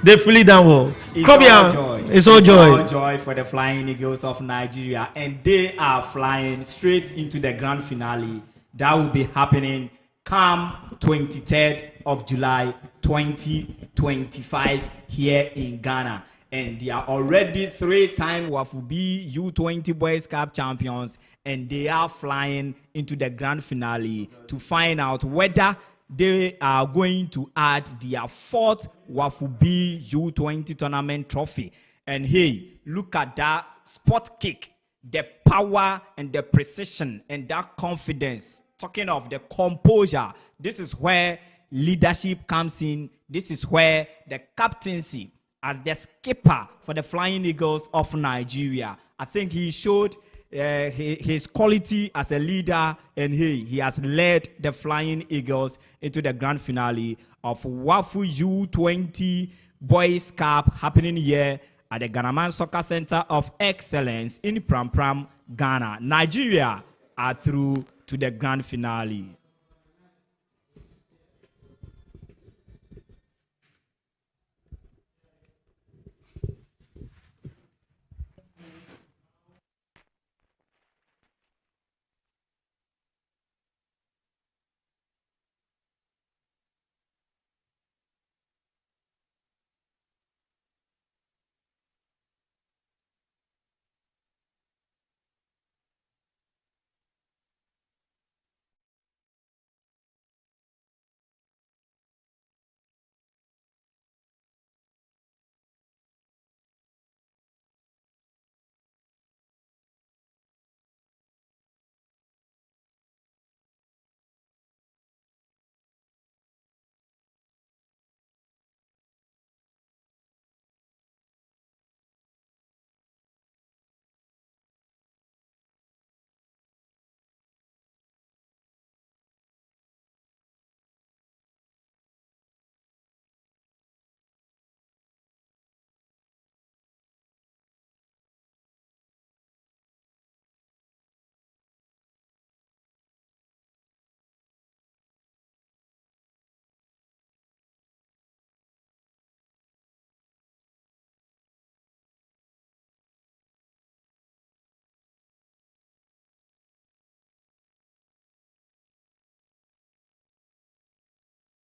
they feel it down well.
It's all joy.
It's all joy.
All joy for the Flying Eagles of Nigeria, and they are flying straight into the grand finale. That will be happening come 23rd of July 2025 here in Ghana. And they are already 3-time Wafu B U-20 Boys Cup champions, and they are flying into the grand finale to find out whether they are going to add their 4th Wafu B U-20 tournament trophy. And hey, look at that spot kick, the power and the precision and that confidence. Talking of the composure, this is where leadership comes in. This is where the captaincy as the skipper for the Flying Eagles of Nigeria, I think he showed his quality as a leader, and he has led the Flying Eagles into the grand finale of Wafu U-20 Boys Cup happening here at the Ghanaman Soccer Center of Excellence in Pram Pram, Ghana. Nigeria are through to the grand finale.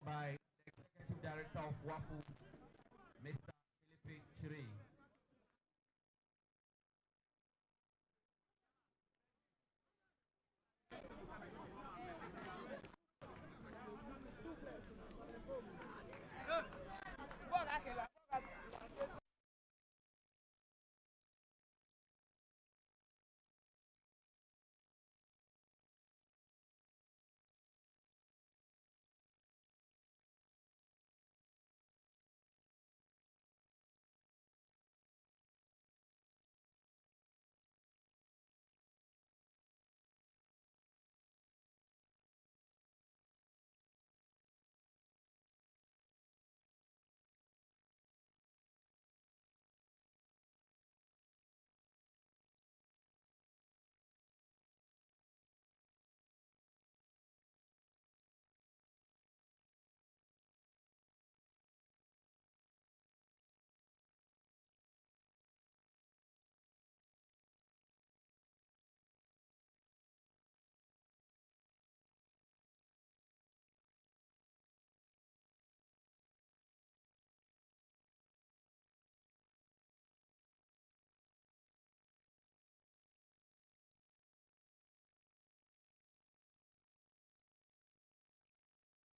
By the Executive Director of Wafu, Mr. Philippe Chiri.